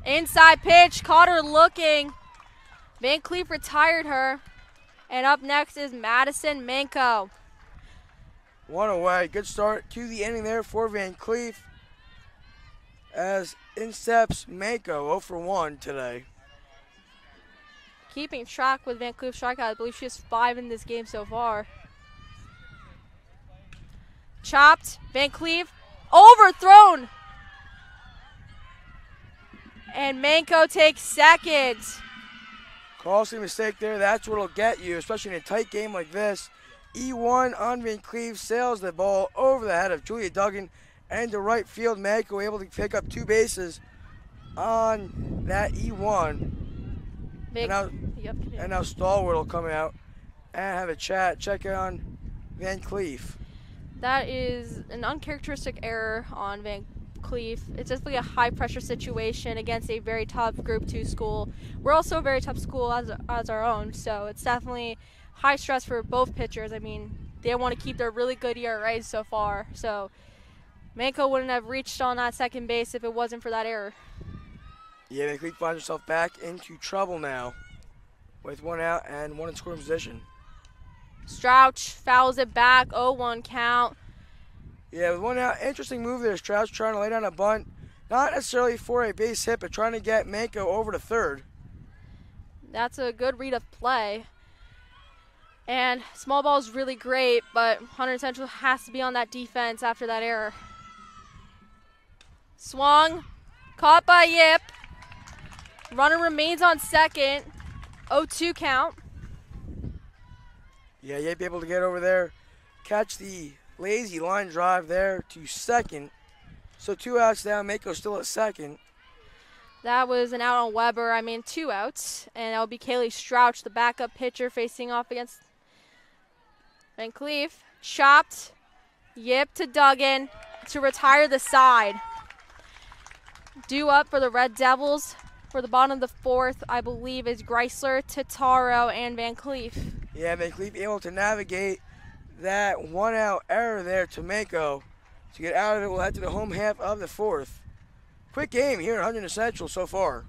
Inside pitch, caught her looking. Van Cleef retired her. And up next is Madison Manco. 1 away. Good start to the inning there for Van Cleef. As in steps Manco, 0 for 1 today. Keeping track with Van Cleef's strikeout. I believe she has 5 in this game so far. Chopped. Van Cleef overthrown. And Manco takes second. Costly mistake there. That's what'll get you, especially in a tight game like this. E1 on Van Cleef sails the ball over the head of Julia Duggan and to right field. Manco able to pick up 2 bases on that E1. And now Stallworth will come out and have a check on Van Cleef. That is an uncharacteristic error on Van Cleef. It's definitely a high pressure situation against a very tough Group 2 school. We're also a very tough school as our own, so it's definitely high stress for both pitchers. I mean, they want to keep their really good ERAs so far, so Manco wouldn't have reached on that second base if it wasn't for that error. Yeah, Van Cleef finds herself back into trouble now with 1 out and 1 in scoring position. Strouch fouls it back, 0-1 count. Yeah, with 1 out, interesting move there. Strouch trying to lay down a bunt. Not necessarily for a base hit, but trying to get Manco over to third. That's a good read of play. And small ball is really great, but Hunterdon Central has to be on that defense after that error. Swung, caught by Yip. Runner remains on second, 0-2 count. Yeah, Yip able to get over there, catch the lazy line drive there to second. So 2 outs down, Manco still at second. That was an out on Weber. 2 outs. And that will be Kaylee Strouch, the backup pitcher, facing off against Van Cleef. Chopped. Yip to Duggan to retire the side. Due up for the Red Devils for the bottom of the fourth, I believe, is Greisler, Titaro, and Van Cleef. Yeah, Van Cleef able to navigate that 1 out error there to Mako. To get out of it, we'll head to the home half of the fourth. Quick game here at Hunterdon Central so far.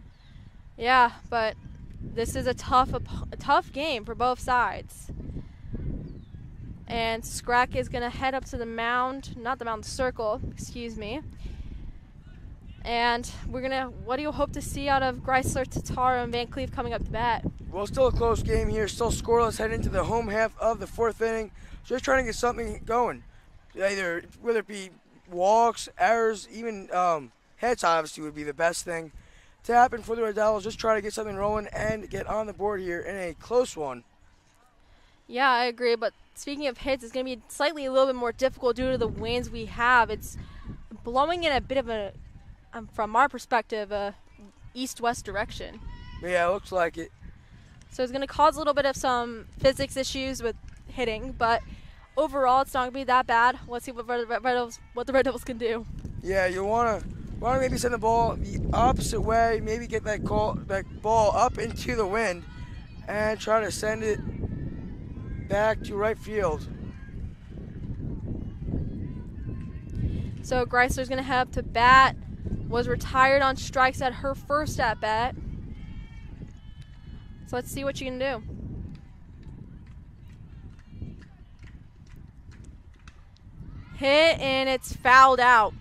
Yeah, but this is a tough game for both sides. And Scrack is going to head up to the mound, not the mound, the circle, excuse me. And what do you hope to see out of Greisler, Titaro, and Van Cleef coming up to bat? Well, still a close game here, still scoreless heading into the home half of the fourth inning. Just trying to get something going. Whether it be walks, errors, even hits obviously would be the best thing to happen for the Red Devils. Just try to get something rolling and get on the board here in a close one. Yeah, I agree, but speaking of hits, it's going to be slightly a little bit more difficult due to the winds we have. It's blowing in a bit of a, from our perspective, a east-west direction. Yeah, it looks like it. So it's going to cause a little bit of some physics issues with hitting, but overall it's not going to be that bad. Let's see what the Red Devils can do. Yeah, you want to maybe send the ball the opposite way, maybe get that ball up into the wind and try to send it back to right field. So Greisler's going to head up to bat. Was retired on strikes at her first at bat. So let's see what you can do. Hit, and it's fouled out.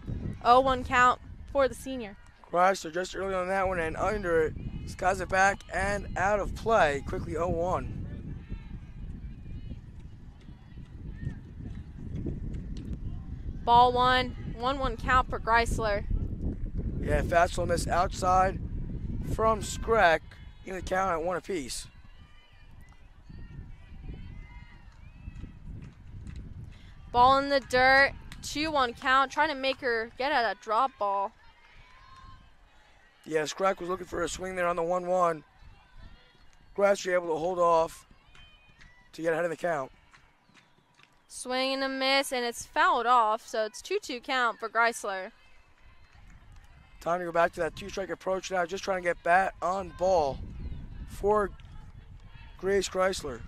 0-1 count for the senior. Greisler just early on that one and under it. Skies it back and out of play. Quickly 0-1. Ball one. 1-1 count for Greisler. Yeah, fastball miss outside from Scrack in the count at 1 apiece. Ball in the dirt. 2-1 count. Trying to make her get at a drop ball. Yeah, Scrack was looking for a swing there on the 1-1. Greisler able to hold off to get ahead of the count. Swing and a miss, and it's fouled off, so it's 2-2 count for Greisler. Time to go back to that two-strike approach now, just trying to get bat on ball for Grace Greisler.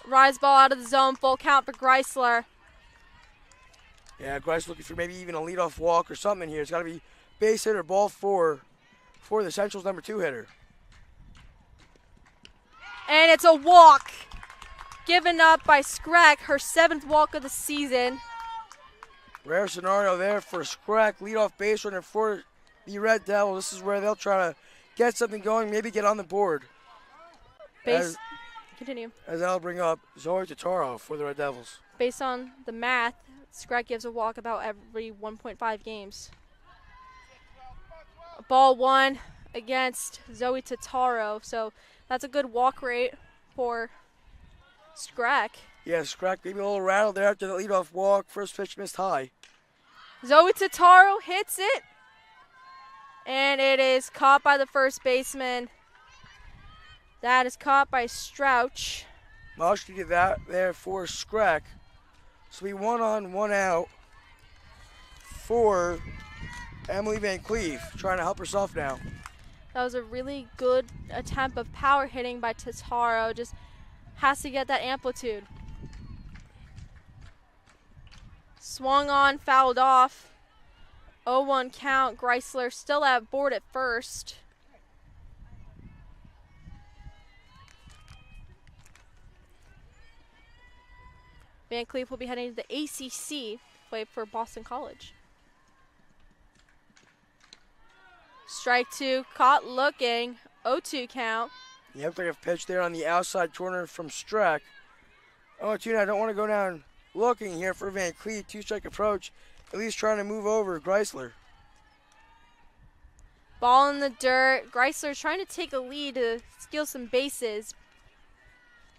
Rise ball out of the zone, full count for Greisler. Yeah, Greisler looking for maybe even a leadoff walk or something here. It's got to be base hit or ball four for the Central's number 2 hitter. And it's a walk. Given up by Scrack, her 7th walk of the season. Rare scenario there for Scrack, leadoff base runner for the Red Devils. This is where they'll try to get something going, maybe get on the board. Continue. As I'll bring up Zoe Titaro for the Red Devils. Based on the math, Scrack gives a walk about every 1.5 games. Ball one against Zoe Titaro, so that's a good walk rate for Scrack. Yeah, Scrack maybe a little rattled there after the leadoff walk. First pitch missed high. Zoe Titaro hits it, and it is caught by the first baseman. That is caught by Strouch. Much to get that there for Scrack. So we 1 on, 1 out for Emily Van Cleef, trying to help herself now. That was a really good attempt of power hitting by Titaro. Just has to get that amplitude. Swung on, fouled off. 0-1 count. Greisler still at board at first. Van Cleef will be heading to the ACC, play for Boston College. Strike two, caught looking, 0-2 count. You have to have a pitch there on the outside corner from Strack. 0-2 now, I don't want to go down looking here for Van Cleef. Two-strike approach, at least trying to move over Greisler. Ball in the dirt. Greisler trying to take a lead to steal some bases.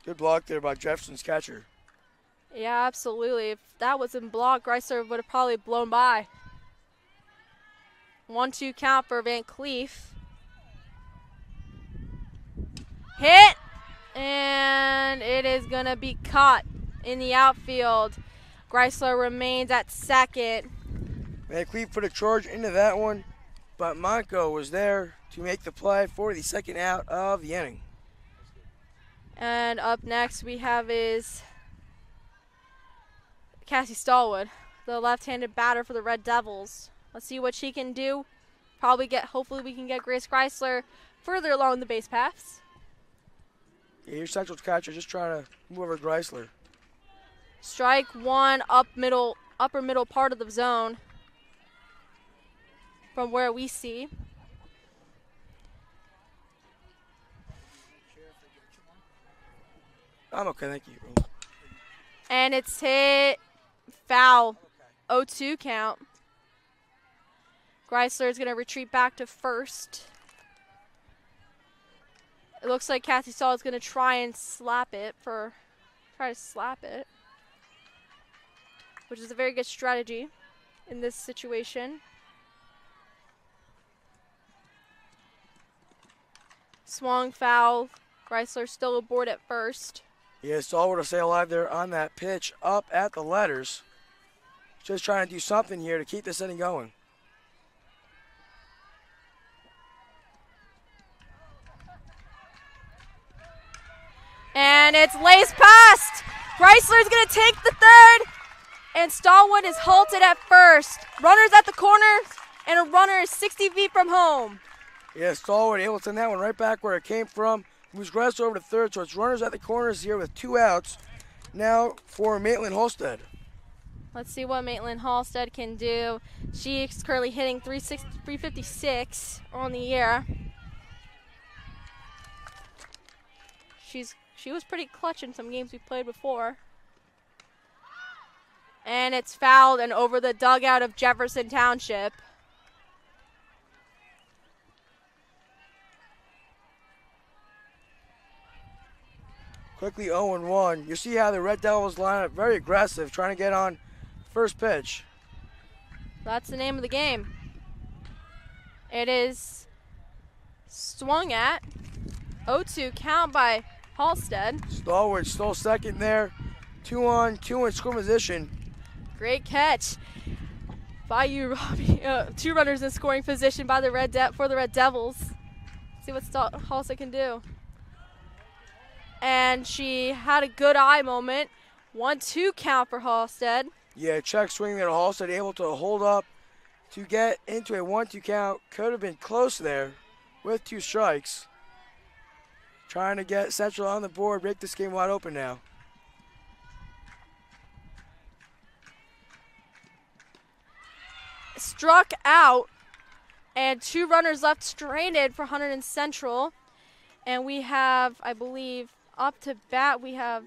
Good block there by Jefferson's catcher. Yeah, absolutely. If that wasn't blocked, Greisler would have probably blown by. 1-2 count for Van Cleef. Hit! And it is going to be caught in the outfield. Greisler remains at second. Van Cleef put a charge into that one, but Monco was there to make the play for the second out of the inning. And up next we have is Cassie Stallwood, the left-handed batter for the Red Devils. Let's see what she can do. Hopefully we can get Grace Greisler further along the base paths. Yeah, your Central's catcher just trying to move over Greisler. Strike one, upper middle part of the zone from where we see. I'm okay, thank you. And it's hit foul. 0-2 count. Greisler is going to retreat back to first. It looks like Cassie Stahl is going to try to slap it, which is a very good strategy in this situation. Swung foul. Greisler still aboard at first. Yeah, Stallwood will stay alive there on that pitch up at the letters. Just trying to do something here to keep this inning going. And it's laced past. Greisler's going to take the third. And Stallwood is halted at first. Runner's at the corner, and a runner is 60 feet from home. Yeah, Stallwood able to send that one right back where it came from. Moves Greisler over to third, so it's runners at the corners here with 2 outs. Now for Maitland Halstead. Let's see what Maitland Halstead can do. She is currently hitting 356 on the year. She was pretty clutch in some games we played before. And it's fouled and over the dugout of Jefferson Township. Quickly 0-1. You see how the Red Devils line up very aggressive, trying to get on first pitch. That's the name of the game. It is swung at. 0-2 count by Halstead. Stallwood stole second there. 2-on-2 in score position. Great catch by you, Robbie. 2 runners in scoring position by the for the Red Devils. See what Halstead can do. And she had a good eye moment. 1-2 count for Halstead. Yeah, check swing there. Halstead able to hold up to get into a 1-2 count. Could have been close there with 2 strikes. Trying to get Central on the board, break this game wide open now. Struck out, and 2 runners left stranded for Hunterdon Central. And we have, I believe, up to bat, we're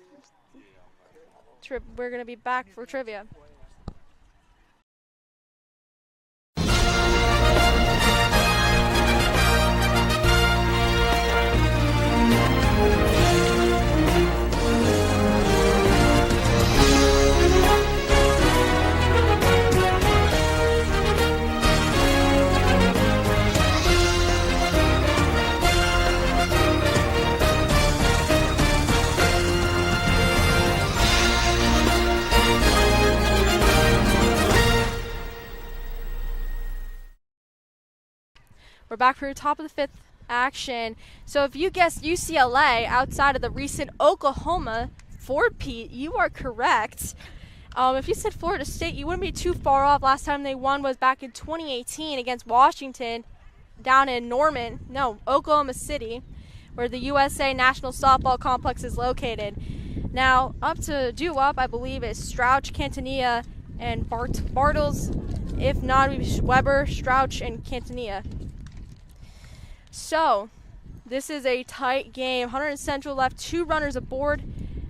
going to be back for trivia. We're back for your top of the 5th action. So if you guessed UCLA outside of the recent Oklahoma Ford Pete, you are correct. If you said Florida State, you wouldn't be too far off. Last time they won was back in 2018 against Washington down in Oklahoma City, where the USA National Softball Complex is located. Now, up to due up, I believe, is Strouch, Cantanilla, and Bartles. If not, we Weber, Strouch, and Cantanilla. So, this is a tight game. Hunterdon Central left 2 runners aboard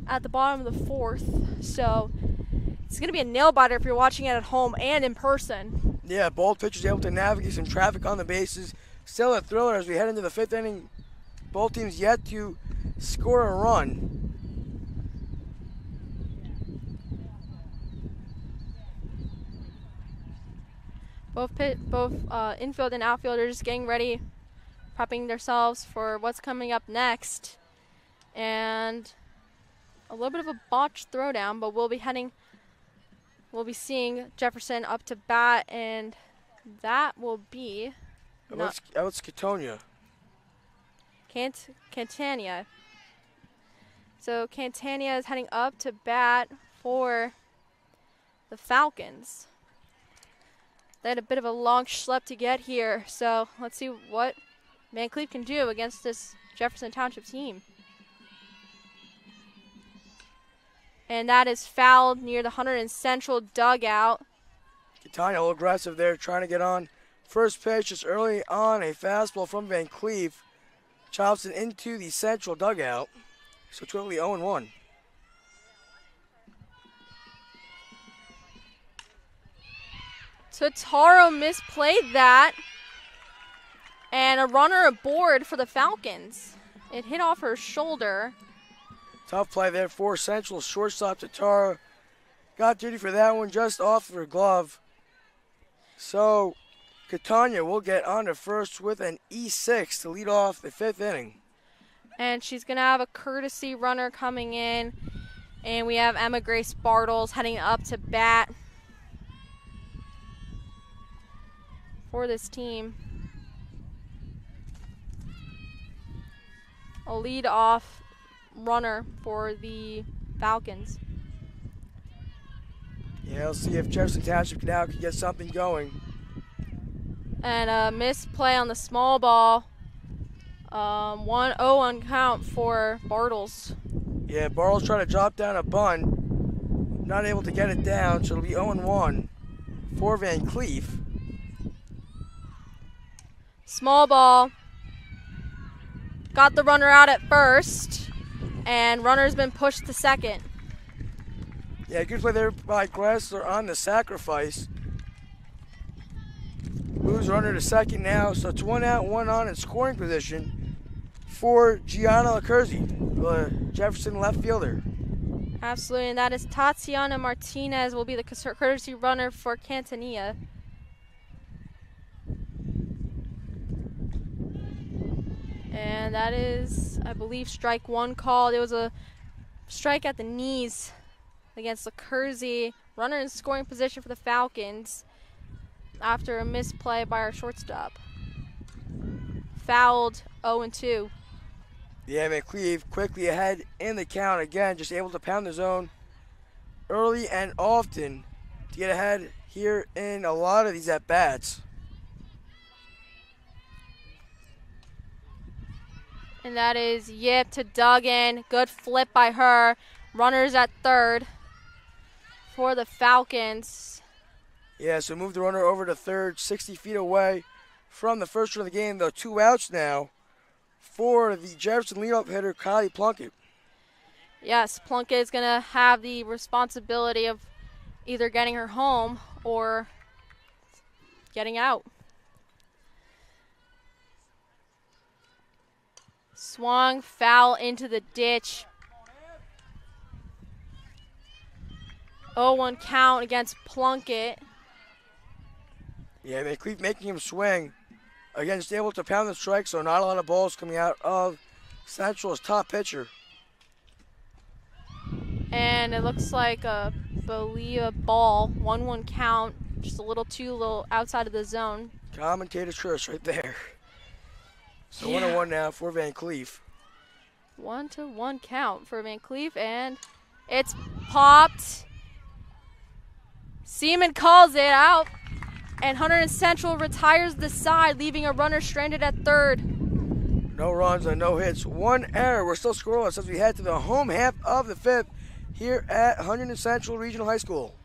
at the bottom of the 4th. So, it's going to be a nail-biter if you're watching it at home and in person. Yeah, both pitchers able to navigate some traffic on the bases. Still a thriller as we head into the 5th inning. Both teams yet to score a run. Both infield and outfield are just getting ready, prepping themselves for what's coming up next. And a little bit of a botched throwdown, but we'll be heading we'll be seeing Jefferson up to bat, and that will be It's Catonia. Cantania. So Cantania is heading up to bat for the Falcons. They had a bit of a long schlep to get here, so let's see what Van Cleve can do against this Jefferson Township team. And that is fouled near the Hunterdon Central dugout. Catania a little aggressive there, trying to get on. First pitch just early on, a fastball from Van Cleve. Chops it into the Central dugout. So totally 0-1. Totaro misplayed that. And a runner aboard for the Falcons. It hit off her shoulder. Tough play there for Central shortstop Totaro. Got duty for that one just off of her glove. So Catania will get on to first with an E6 to lead off the 5th inning. And she's going to have a courtesy runner coming in. And we have Emma Grace Bartles heading up to bat for this team. A lead-off runner for the Falcons. Yeah, let's see if Jefferson Township now can get something going. And a misplay on the small ball. 1-0 count for Bartles. Yeah, Bartles trying to drop down a bunt. Not able to get it down, so it'll be 0-1 for Van Cleve. Small ball. Got the runner out at first. And runner's been pushed to second. Yeah, good play there by Gressler on the sacrifice. Moves runner to second now, so it's 1 out, 1 on in scoring position for Gianna Lacurzi, the Jefferson left fielder. Absolutely, and that is Tatiana Martinez will be the courtesy runner for Cantania. And that is, I believe, strike one called. It was a strike at the knees against Lacurzi. Runner in scoring position for the Falcons after a misplay by our shortstop. Fouled 0-2. Yeah, Van Cleve quickly ahead in the count again, just able to pound the zone early and often to get ahead here in a lot of these at-bats. And that is Yip to Duggan. Good flip by her. Runners at third for the Falcons. Yeah, so move the runner over to third, 60 feet away from the first run of the game, though 2 outs now for the Jefferson leadoff hitter, Kylie Plunkett. Yes, Plunkett is going to have the responsibility of either getting her home or getting out. Swung foul into the ditch. 0-1 count against Plunkett. Yeah, Van Cleve making him swing. Again, just able to pound the strike, so not a lot of balls coming out of Central's top pitcher. And it looks like a ball. 1-1 count. Just a little outside of the zone. Commentator's curse right there. So Yeah. 1-1 now for Van Cleve. 1-1 count for Van Cleve, and it's popped. Seaman calls it out, and Hunterdon Central retires the side, leaving a runner stranded at third. No runs and no hits. 1 error. We're still scoreless as we head to the home half of the 5th here at Hunterdon Central Regional High School.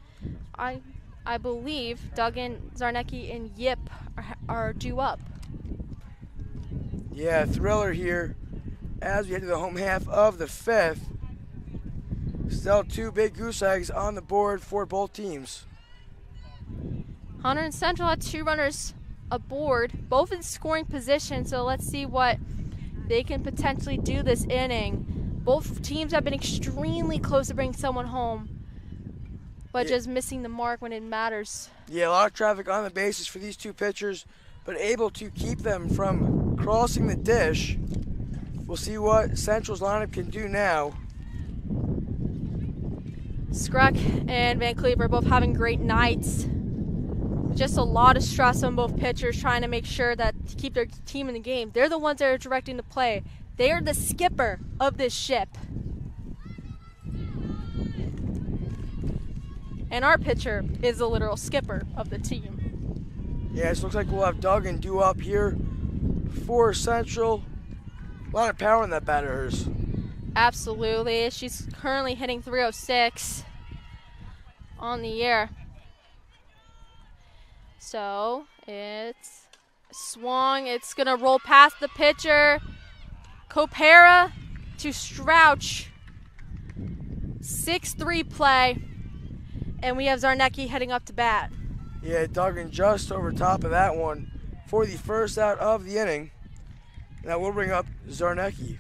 I believe Duggan, Zarnecki, and Yip are due up. Yeah, thriller here as we head to the home half of the 5th. Still 2 big goose eggs on the board for both teams. Hunterdon Central had 2 runners aboard, both in scoring position, so let's see what they can potentially do this inning. Both teams have been extremely close to bringing someone home, but just missing the mark when it matters. Yeah, a lot of traffic on the bases for these 2 pitchers, but able to keep them from crossing the dish. We'll see what Central's lineup can do now. Skruck and Van Cleve are both having great nights. Just a lot of stress on both pitchers trying to make sure that to keep their team in the game. They're the ones that are directing the play. They are the skipper of this ship. And our pitcher is the literal skipper of the team. Yeah, it looks like we'll have Duggan due up here for Central. A lot of power in that bat of hers. Absolutely. She's currently hitting 306 on the year. So it's swung. It's going to roll past the pitcher. Kopera to Strouch. 6-3 play. And we have Zarnecki heading up to bat. Yeah, Duggan just over top of that one for the first out of the inning. Now we'll bring up Zarnecki.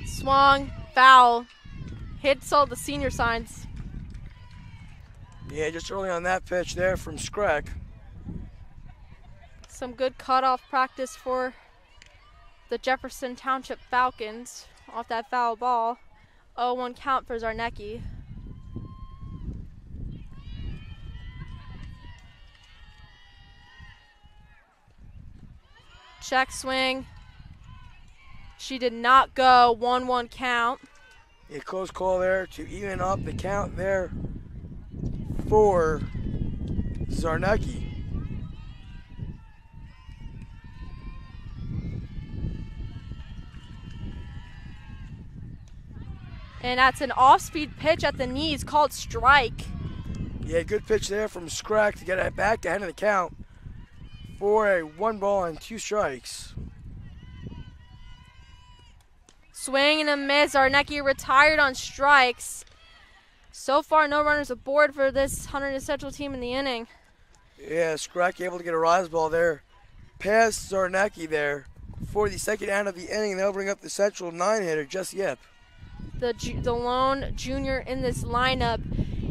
Swung, foul, hits all the senior signs. Yeah, just early on that pitch there from Skruck. Some good cutoff practice for the Jefferson Township Falcons off that foul ball. 0-1 count for Zarnecki. Check swing. She did not go. 1-1 count. A close call there to even up the count there for Zarnecki. And that's an off-speed pitch at the knees called strike. Yeah, good pitch there from Skruck to get it back ahead of the count for a 1-2 strikes. Swing and a miss. Zarnecki retired on strikes. So far, no runners aboard for this Hunterdon Central team in the inning. Yeah, Skruck able to get a rise ball there past Zarnecki there for the second out of the inning. They'll bring up the Central 9-hitter, Jess Yip. The lone junior in this lineup.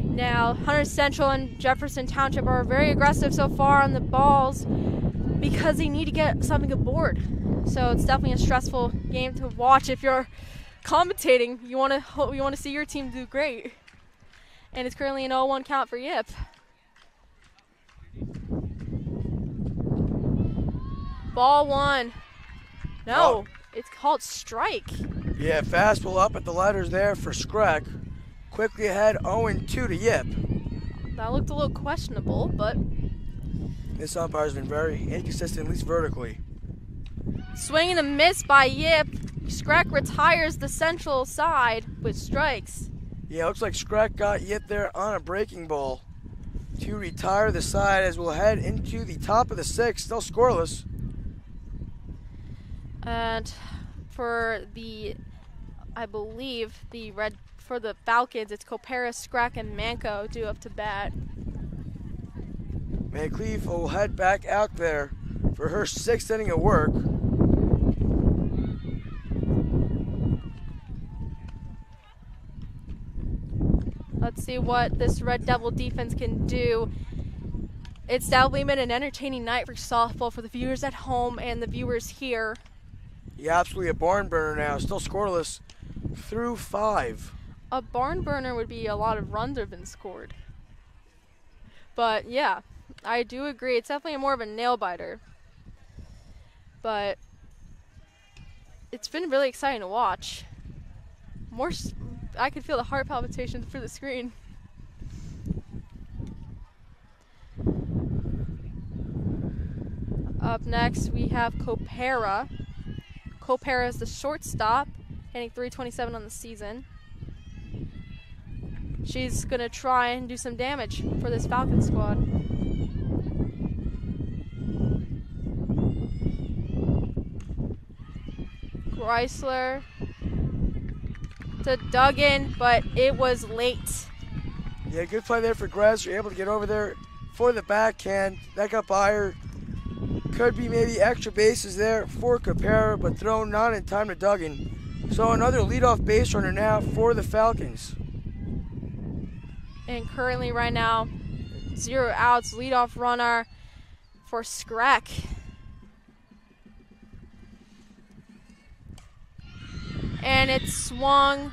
Now, Hunterdon Central and Jefferson Township are very aggressive so far on the balls because they need to get something aboard. So it's definitely a stressful game to watch. If you're commentating, you want to see your team do great. And it's currently an 0-1 count for Yip. Ball one. No, it's called strike. Yeah, fastball up at the letters there for Skruck. Quickly ahead, 0-2 to Yip. That looked a little questionable, but This umpire's been very inconsistent, at least vertically. swing and a miss by Yip. Skruck retires the Central side with strikes. Yeah, looks like Skruck got Yip there on a breaking ball to retire the side as we'll head into the top of the sixth, still scoreless. And for the, I believe, for the Falcons, it's Kopera, Skruck, and Manco due up to bat. Van Cleve will head back out there for her sixth inning of work. Let's see what this Red Devil defense can do. It's definitely been an entertaining night for softball for the viewers at home and the viewers here. Yeah, absolutely a barn burner now, still scoreless through 5. A barn burner would be a lot of runs have been scored. But yeah, I do agree. It's definitely more of a nail biter. But it's been really exciting to watch. I could feel the heart palpitations through the screen. Up next, we have Kopera. Kopera is the shortstop, hitting .327 on the season. She's going to try and do some damage for this Falcon squad. Chrysler to Duggan, but it was late. Yeah, good play there for Chrysler, able to get over there for the backhand. That got by her. Could be maybe extra bases there for Kopera, but thrown not in time to Duggan. So another leadoff base runner now for the Falcons. And currently right now, 0 outs, leadoff runner for Skrek. And it's swung.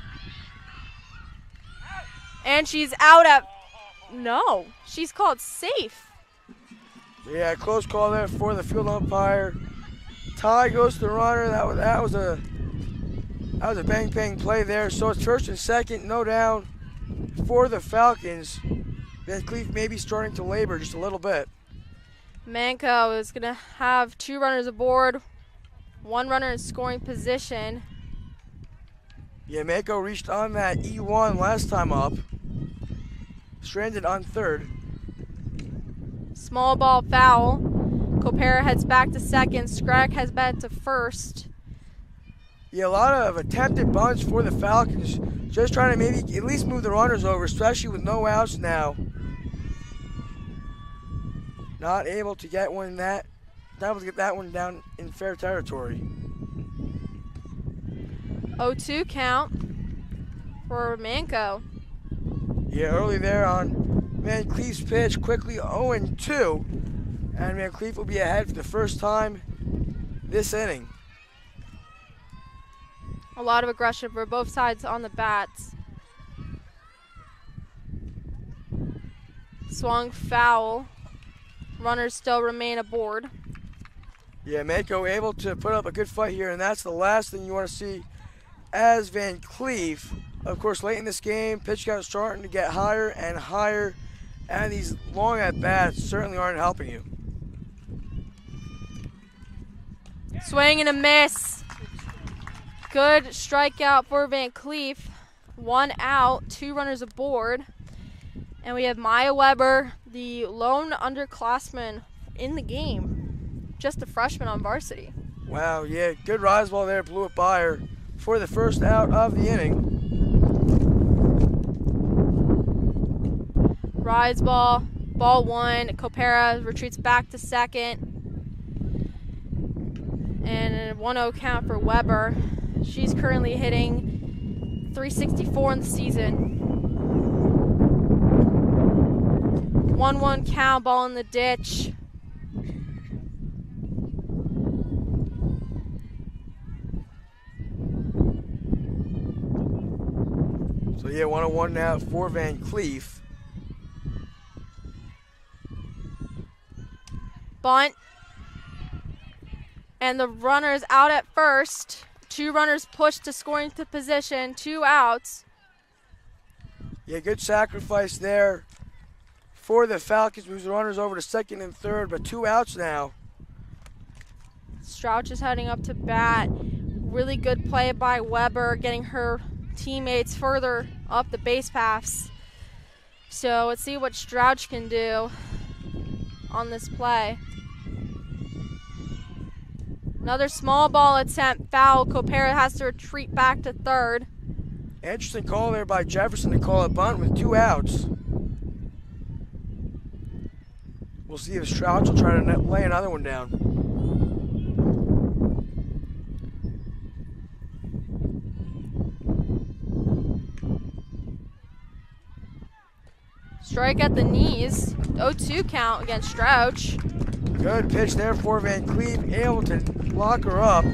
And she's out at, no, she's called safe. Yeah, close call there for the field umpire. Tie goes to the runner. That was a bang bang play there. So it's first and second, no down for the Falcons. Van Cleef may be starting to labor just a little bit. Manco is going to have 2 runners aboard, 1 runner in scoring position. Yeah, Mako reached on that E1 last time up. Stranded on third. Small ball foul. Copera heads back to second. Skrek heads back to first. Yeah, a lot of attempted bunts for the Falcons. Just trying to maybe at least move the runners over, especially with no outs now. Not able to get one not able to get that one down in fair territory. 0-2 count for Manco. Yeah, early there on Van Cleef's pitch, quickly 0-2. And Van Cleef will be ahead for the first time this inning. A lot of aggression for both sides on the bats. Swung foul. Runners still remain aboard. Yeah, Mako able to put up a good fight here, and that's the last thing you want to see as Van Cleef. Of course, late in this game, pitch count starting to get higher and higher, and these long at-bats certainly aren't helping you. Swing and a miss. Good strikeout for Van Cleef. 1 out, 2 runners aboard. And we have Maya Weber, the lone underclassman in the game. Just a freshman on varsity. Wow, yeah, good rise ball there, blew it by her for the first out of the inning. Rise ball, ball 1. Copera retreats back to second. And a 1-0 count for Weber. She's currently hitting .364 in the season. 1-1 count, ball in the ditch. So yeah, 1-1 now for Van Cleef. Bunt. And the runner is out at first. 2 runners pushed to scoring to position, 2 outs. Yeah, good sacrifice there for the Falcons. Moves the runners over to second and third, but 2 outs now. Strouch is heading up to bat. Really good play by Weber, getting her teammates further up the base paths. So let's see what Strouch can do on this play. Another small ball attempt, foul. Copera has to retreat back to third. Interesting call there by Jefferson to call a bunt with 2 outs. We'll see if Strouch will try to lay another one down. Strike at the knees. 0-2 count against Strouch. Good pitch there for Van Cleef, able to lock her up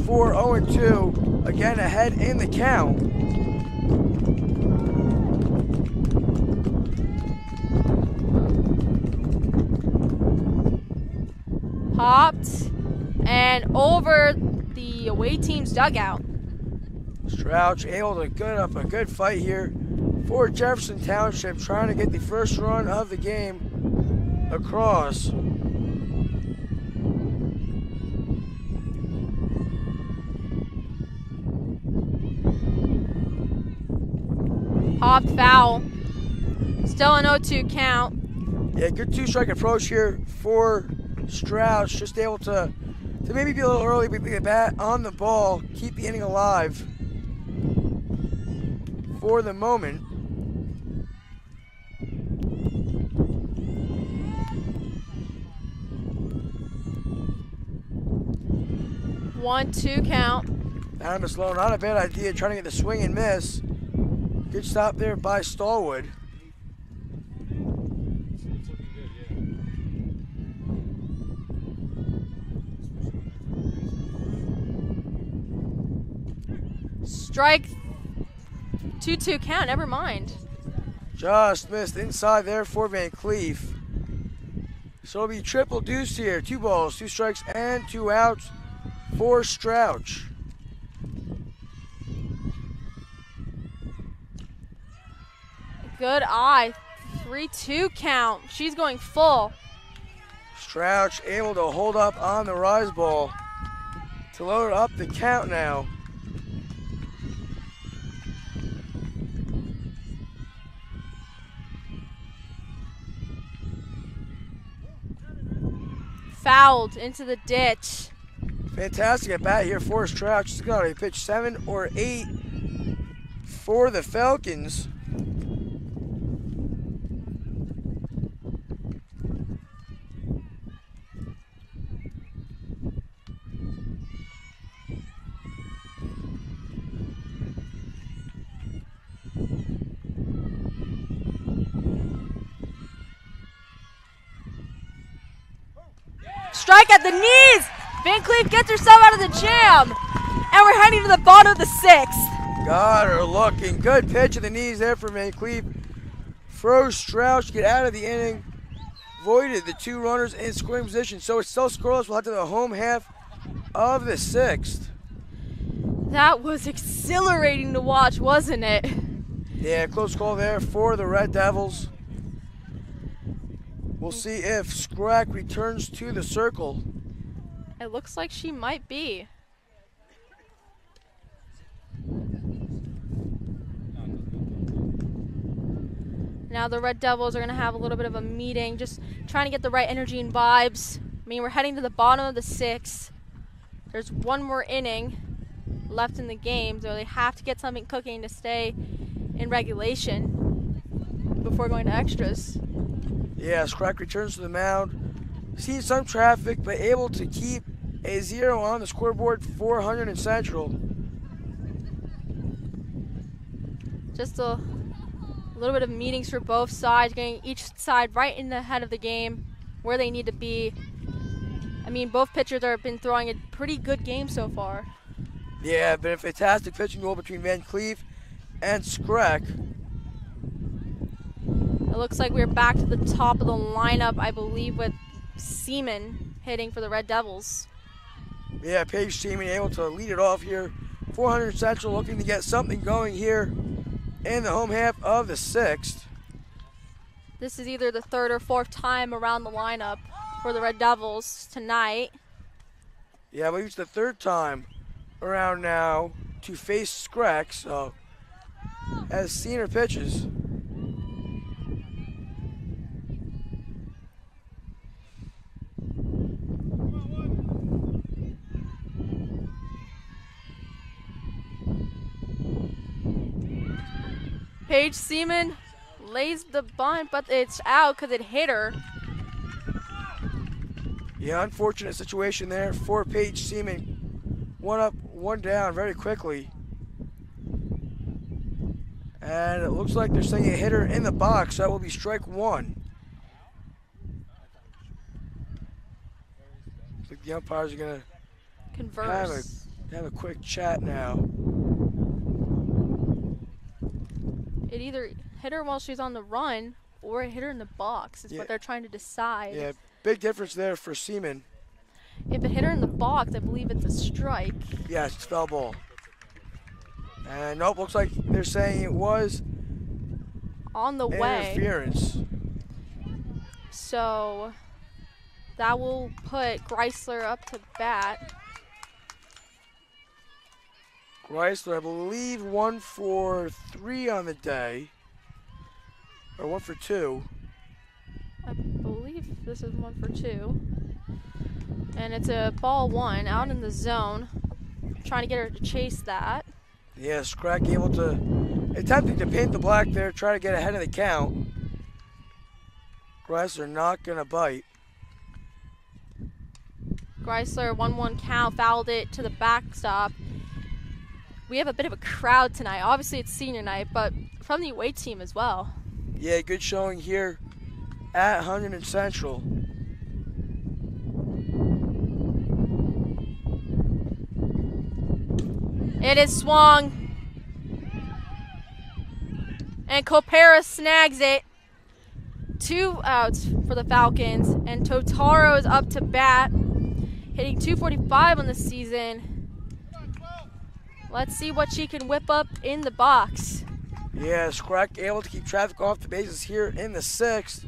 for 0-2. Again ahead in the count. Popped and over the away team's dugout. Strouch able to get up a good fight here for Jefferson Township, trying to get the first run of the game across. Popped foul. Still an 0-2 count. Yeah, good 2-strike approach here for Strouch. Just able to maybe be a little early, but the bat on the ball, keep the inning alive for the moment. One, 2 count. Adam Sloan, not a bad idea, trying to get the swing and miss. Good stop there by Stallwood. Strike. 2-2 count, never mind. Just missed inside there for Van Cleef. So it'll be triple deuce here. 2 balls, 2 strikes, and 2 outs for Strouch. Good eye. 3-2 count. She's going full. Strouch able to hold up on the rise ball to load up the count now. Fouled into the ditch. Fantastic at bat here for Strouch. She's got a pitch 7 or 8 for the Falcons. Strike at the knees. Van Cleef gets herself out of the jam. And we're heading to the bottom of the 6th. Got her looking. Good pitch of the knees there for Van Cleef. Froze Strouch to get out of the inning. Voided the 2 runners in scoring position. So it's still scoreless. We'll head to the home half of the 6th. That was exhilarating to watch, wasn't it? Yeah, close call there for the Red Devils. We'll see if Scrack returns to the circle. It looks like she might be. Now the Red Devils are going to have a little bit of a meeting, just trying to get the right energy and vibes. I mean, we're heading to the bottom of the 6th. There's one more inning left in the game, so they have to get something cooking to stay in regulation before going to extras. Yeah, Scrack returns to the mound. Seen some traffic, but able to keep a 0 on the scoreboard for Hunterdon Central. Just a little bit of meetings for both sides, getting each side right in the head of the game, where they need to be. I mean, both pitchers have been throwing a pretty good game so far. Yeah, been a fantastic pitching duel between Van Cleef and Scrack. It looks like we're back to the top of the lineup, I believe, with Seaman hitting for the Red Devils. Yeah, Paige Seaman able to lead it off here. 400 Central looking to get something going here in the home half of the 6th. This is either the 3rd or 4th time around the lineup for the Red Devils tonight. Yeah, I believe it's the 3rd time around now to face Scrack, so has seen her pitches. Paige Seaman lays the bunt, but it's out because it hit her. Yeah, unfortunate situation there for Paige Seaman. 1 up, 1 down very quickly. And it looks like they're saying a hitter in the box. That will be strike 1. I think the umpires are going to Converse. have a quick chat now. It either hit her while she's on the run or it hit her in the box. Is what they're trying to decide. Yeah, big difference there for Seaman. If it hit her in the box, I believe it's a strike. Yeah, it's foul ball. And nope, looks like they're saying it was On the way. interference. So that will put Greisler up to bat. Greisler, I believe 1 for 3 on the day. Or 1 for 2. I believe this is 1 for 2. And it's a ball 1 out in the zone. Trying to get her to chase that. Yeah, Scrack able to, attempting to paint the black there, try to get ahead of the count. Greisler not going to bite. Greisler 1-1 count, fouled it to the backstop. We have a bit of a crowd tonight. Obviously it's senior night, but from the away team as well. Yeah, good showing here at Hunterdon Central. It is swung And Copera snags it. 2 outs for the Falcons. And Totaro is up to bat, hitting .245 on the season. Let's see what she can whip up in the box. Yeah, Scrack able to keep traffic off the bases here in the 6th.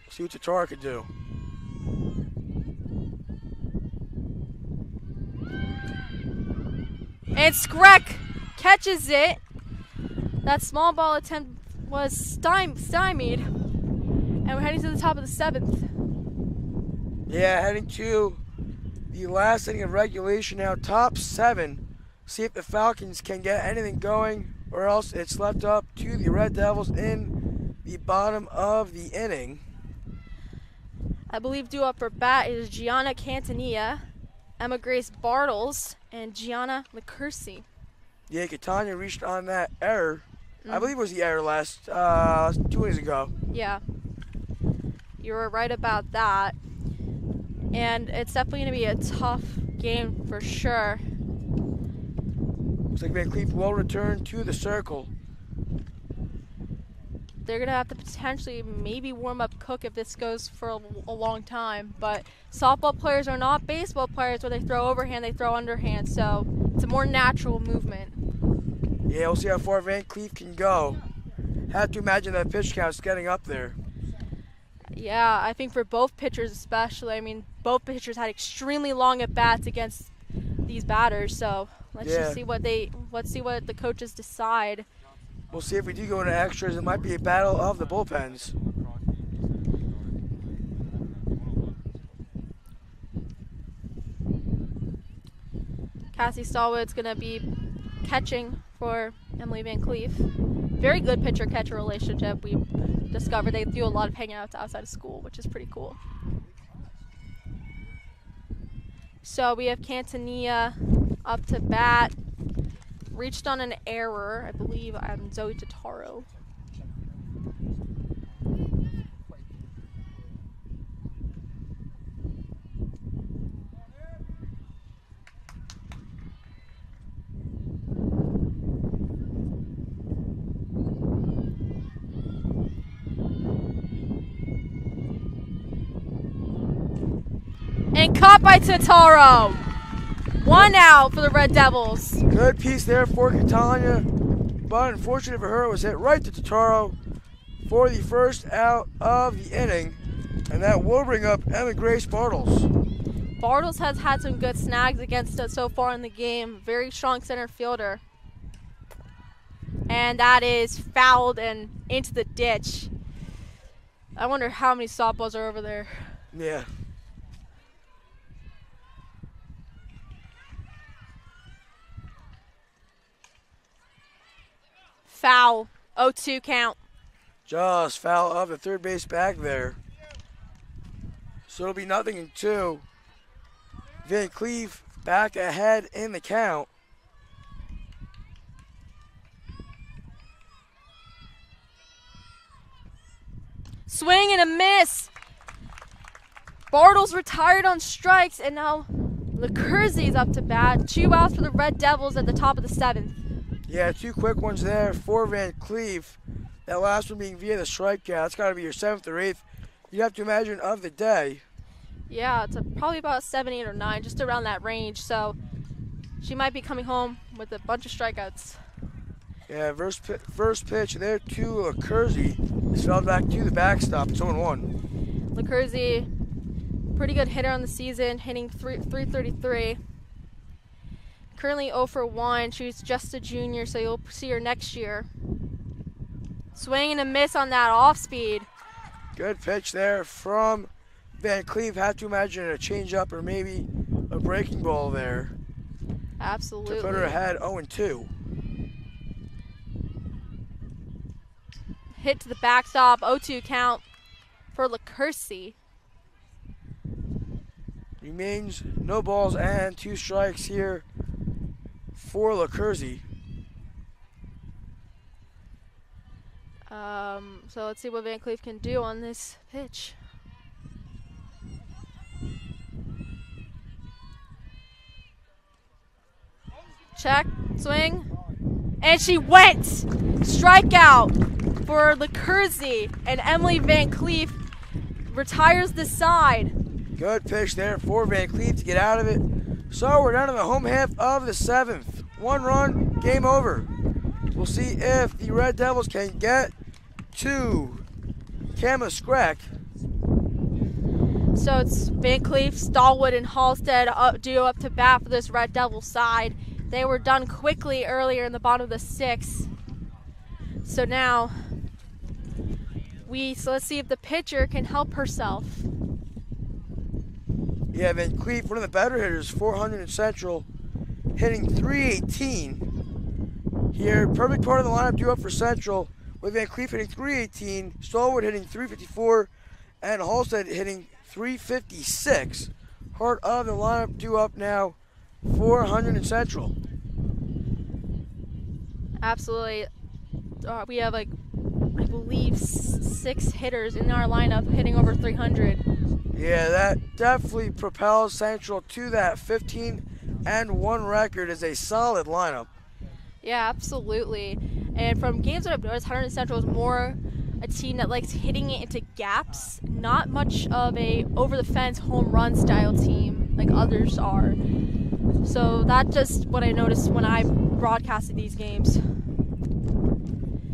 See what Totaro could do. And Skrek catches it. That small ball attempt was stymied. And we're heading to the top of the 7th. Yeah, heading to the last inning of regulation now, top 7. See if the Falcons can get anything going, or else it's left up to the Red Devils in the bottom of the inning. I believe due up for bat is Gianna Cantanilla, Emma Grace Bartles, and Gianna McCursey. Yeah, Catania reached on that error. I believe it was the error last 2 innings ago. Yeah, you were right about that. And it's definitely going to be a tough game for sure. Looks like Van Cleef will return to the circle. They're going to have to potentially maybe warm up Cook if this goes for a long time. But softball players are not baseball players where they throw overhand, they throw underhand. So it's a more natural movement. Yeah, we'll see how far Van Cleef can go. Have to imagine that pitch count's getting up there. Yeah, I think for both pitchers especially. I mean, both pitchers had extremely long at bats against these batters. So let's just see what the coaches decide. We'll see if we do go into extras. It might be a battle of the bullpens. Cassie Stallwood's going to be catching for Emily Van Cleef. Very good pitcher-catcher relationship. We discovered they do a lot of hangouts outside of school, which is pretty cool. So we have Cantanilla up to bat. Reached on an error, I believe, on Zoe Totaro. And caught by Totaro. 1 out for the Red Devils. Good piece there for Catania, but unfortunate for her, it was hit right to Totaro for the first out of the inning, and that will bring up Emma Grace Bartles. Bartles has had some good snags against us so far in the game. Very strong center fielder. And that is fouled and into the ditch. I wonder how many softballs are over there. Yeah. Foul. 0-2 count. Just foul of the third base back there. So it'll be 0-2. Van Cleef back ahead in the count. Swing and a miss. Bartles retired on strikes, and now LaCursey's up to bat. 2 outs for the Red Devils at the top of the 7th. Yeah, 2 quick ones there for Van Cleef. That last one being via the strikeout. That's got to be your 7th or 8th. You have to imagine of the day. Yeah, it's probably about 7, 8, or 9, just around that range. So she might be coming home with a bunch of strikeouts. Yeah, first pitch there to LaCursey. It's fouled back to the backstop. It's 0-1. LaCursey, pretty good hitter on the season, hitting 333. Currently 0 for 1. She's just a junior, so you'll see her next year. Swing and a miss on that off speed. Good pitch there from Van Cleef. Have to imagine a changeup or maybe a breaking ball there. Absolutely. To put her ahead 0-2. Hit to the backstop, 0-2 count for LaCursey. Remains no balls and 2 strikes here for LaCursey. So let's see what Van Cleef can do on this pitch. Check, swing, And she went! Strikeout for LeCursey, and Emily Van Cleef retires the side. Good pitch there for Van Cleef to get out of it. So we're down to the home half of the 7th. 1 run, game over. We'll see if the Red Devils can get to Kama Scrack. So it's Van Cleef, Stallwood, and Halstead due up to bat for this Red Devil side. They were done quickly earlier in the bottom of the 6th. So now, let's see if the pitcher can help herself. Yeah, Van Cleef, one of the better hitters, 400 in Central, hitting 318. Here, perfect part of the lineup due up for Central, with Van Cleef hitting 318, Stallwood hitting 354, and Halstead hitting 356. Heart of the lineup due up now, 400 in Central. Absolutely. We have, I believe, 6 hitters in our lineup hitting over 300. Yeah, that definitely propels Central to that 15-1 record. Is a solid lineup. Yeah, absolutely. And from games that I've noticed, Hunterdon Central is more a team that likes hitting it into gaps, not much of a over-the-fence home run style team like others are. So that's just what I noticed when I broadcasted these games.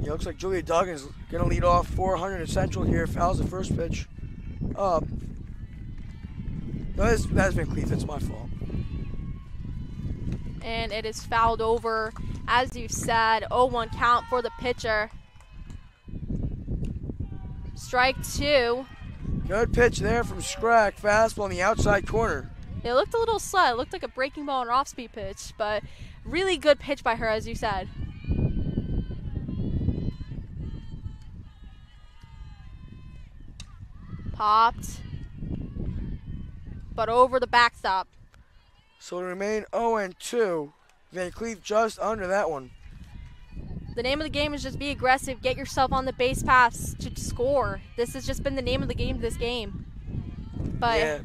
Yeah, looks like Julia Duggan's going to lead off 400 in Central here. Fouls the first pitch up. No, that's Van Cleef. That's my fault. And it is fouled over. As you said, 0-1 count for the pitcher. Strike 2. Good pitch there from Scrack. Fastball on the outside corner. It looked a little slow. It looked like a breaking ball and off-speed pitch, but really good pitch by her, as you said. Popped, but over the backstop. So we remain 0-2. Van Cleef just under that one. The name of the game is just be aggressive, get yourself on the base paths to score. This has just been the name of the game this game. But yeah,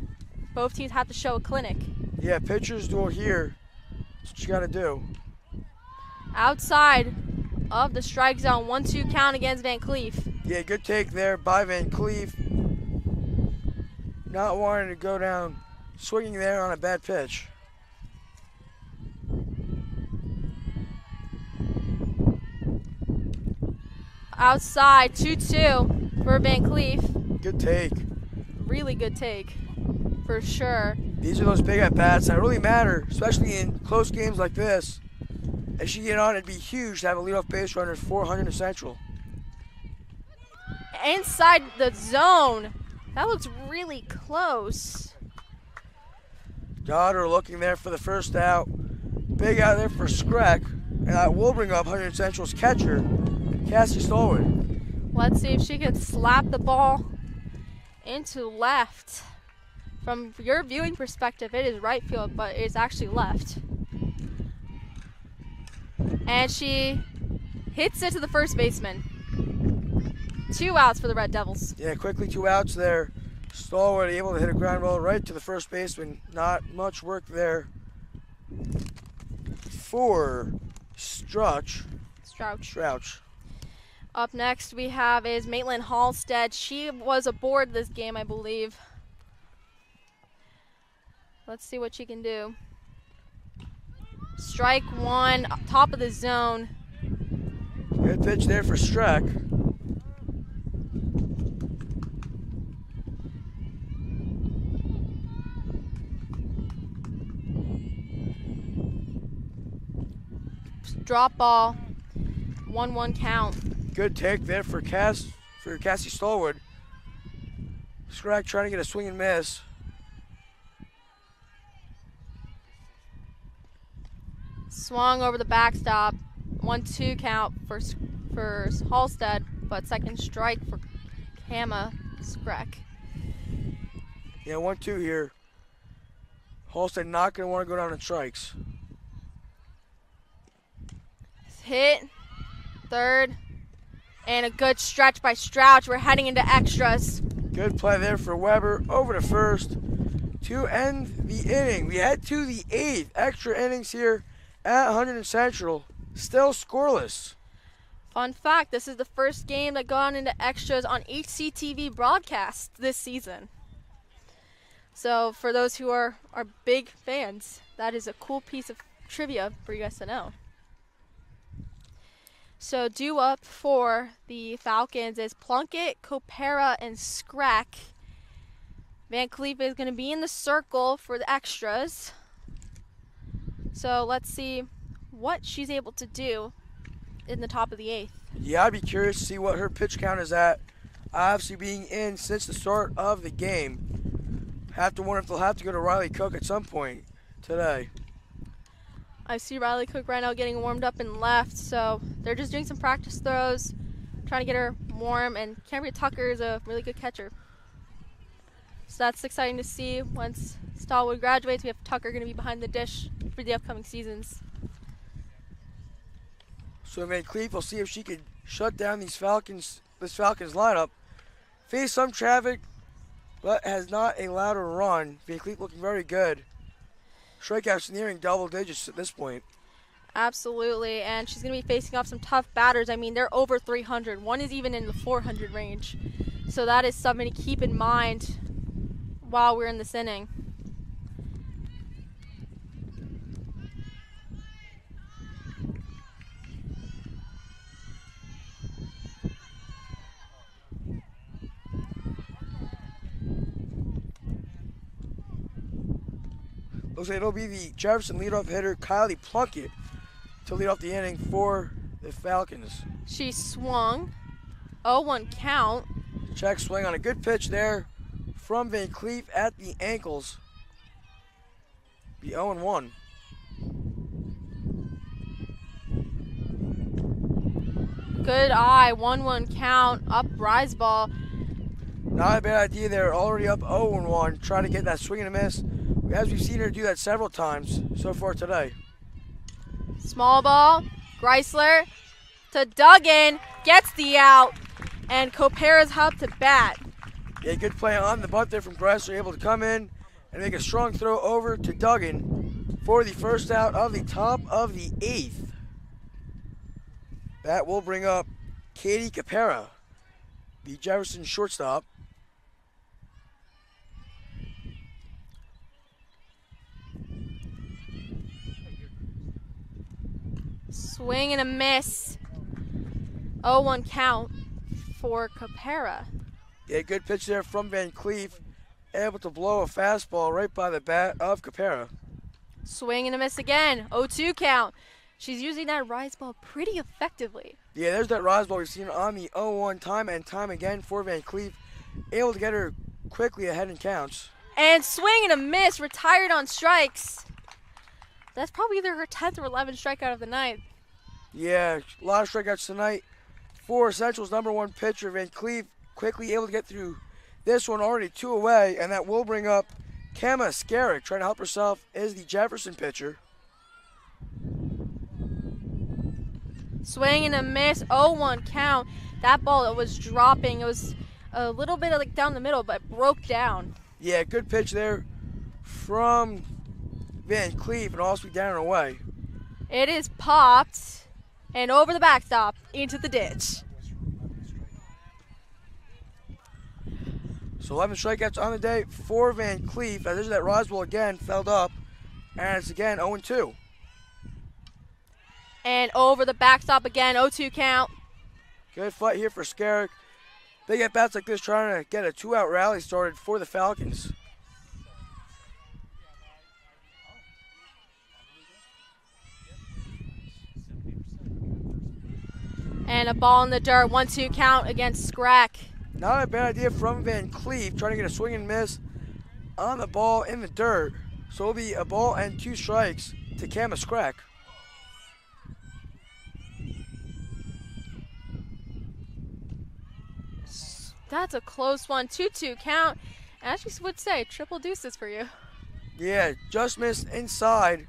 both teams have to show a clinic. Yeah, pitchers duel here. That's what you got to do. Outside of the strike zone, 1-2 count against Van Cleef. Yeah, good take there by Van Cleef. Not wanting to go down swinging there on a bad pitch. Outside, 2-2 for Van Cleef. Good take. Really good take, for sure. These are those big at-bats that really matter, especially in close games like this. As you get on, it'd be huge to have a leadoff base runner 400 in Central. Inside the zone. That looks really close. Daughter looking there for the first out. Big out there for Scrack. And that will bring up Hunterdon Central's catcher, Cassie Stallwood. Let's see if she can slap the ball into left. From your viewing perspective, it is right field, but it's actually left. And she hits it to the first baseman. 2 outs for the Red Devils. Yeah, quickly 2 outs there. Stallwood able to hit a ground ball right to the first baseman. Not much work there for Strouch. Up next we have is Maitland Halstead. She was aboard this game, I believe. Let's see what she can do. Strike 1, top of the zone. Good pitch there for Strack. Drop ball, 1-1 count. Good take there for Cassie Stallwood. Strack trying to get a swing and miss. Swung over the backstop, 1-2 count for Halstead, but second strike for Kama Scrack. Yeah, 1-2 here. Halstead not going to want to go down in strikes. Hit, third, and a good stretch by Strouch. We're heading into extras. Good play there for Weber over to first to end the inning. We head to the 8th extra innings here at Hunterdon Central. still scoreless. Fun fact, this is the first game that gone into extras on HCTV broadcast this season. So for those who are big fans, that is a cool piece of trivia for you guys to know. So due up for the Falcons is Plunkett, Copera, and Scrack. Van Cleef is going to be in the circle for the extras. So let's see what she's able to do in the top of the 8th. Yeah, I'd be curious to see what her pitch count is at. Obviously being in since the start of the game. Have to wonder if they'll have to go to Riley Cook at some point today. I see Riley Cook right now getting warmed up in left, so they're just doing some practice throws, trying to get her warm, and Cambria Tucker is a really good catcher. So that's exciting to see. Once Stallwood graduates, we have Tucker going to be behind the dish for the upcoming seasons. So Van Cleef will see if she could shut down this Falcons lineup. Face some traffic, but has not allowed a run. Van Cleef looking very good. Strikeouts nearing double digits at this point. Absolutely, and she's going to be facing off some tough batters. I mean, they're over 300. One is even in the 400 range. So that is something to keep in mind while we're in this inning. Looks like it'll be the Jefferson leadoff hitter, Kylie Plunkett, to lead off the inning for the Falcons. She swung. 0-1 count. Check swing on a good pitch there from Van Cleef at the ankles. Be 0-1. Good eye. 1-1 count. Up rise ball. Not a bad idea there. Already up 0-1. Trying to get that swing and a miss. As we've seen her do that several times so far today. Small ball. Greisler to Duggan. Gets the out. And Copera's up to bat. Yeah, good play on the bunt there from Greisler. Able to come in and make a strong throw over to Duggan for the first out of the top of the 8th. That will bring up Katie Copera, the Jefferson shortstop. Swing and a miss. 0-1 count for Copera. Yeah, good pitch there from Van Cleef. Able to blow a fastball right by the bat of Copera. Swing and a miss again. 0-2 count. She's using that rise ball pretty effectively. Yeah, there's that rise ball we've seen on the 0-1 time and time again for Van Cleef. Able to get her quickly ahead in counts. And swing and a miss. Retired on strikes. That's probably either her 10th or 11th strikeout of the night. Yeah, a lot of strikeouts tonight for Central's #1 pitcher, Van Cleef. Quickly able to get through this one, already 2 away, and that will bring up Kama Skarek, trying to help herself, is the Jefferson pitcher. Swing and a miss, 0-1 count. That ball that was dropping, it was a little bit of like down the middle, but broke down. Yeah, good pitch there from Van Cleef, and also down and away. It is popped and over the backstop into the ditch. So 11 strikeouts on the day for Van Cleef. As there's that rise ball again, fouled up, and it's again 0-2. And over the backstop again, 0-2 count. Good fight here for Skarek. Big at bats like this, trying to get a 2-out rally started for the Falcons. And a ball in the dirt, 1-2 count against Scrack. Not a bad idea from Van Cleef, trying to get a swing and miss on the ball in the dirt. So it'll be a ball and 2 strikes to Kama Scrack. That's a close one, 2-2 count. As you would say, triple deuces for you. Yeah, just missed inside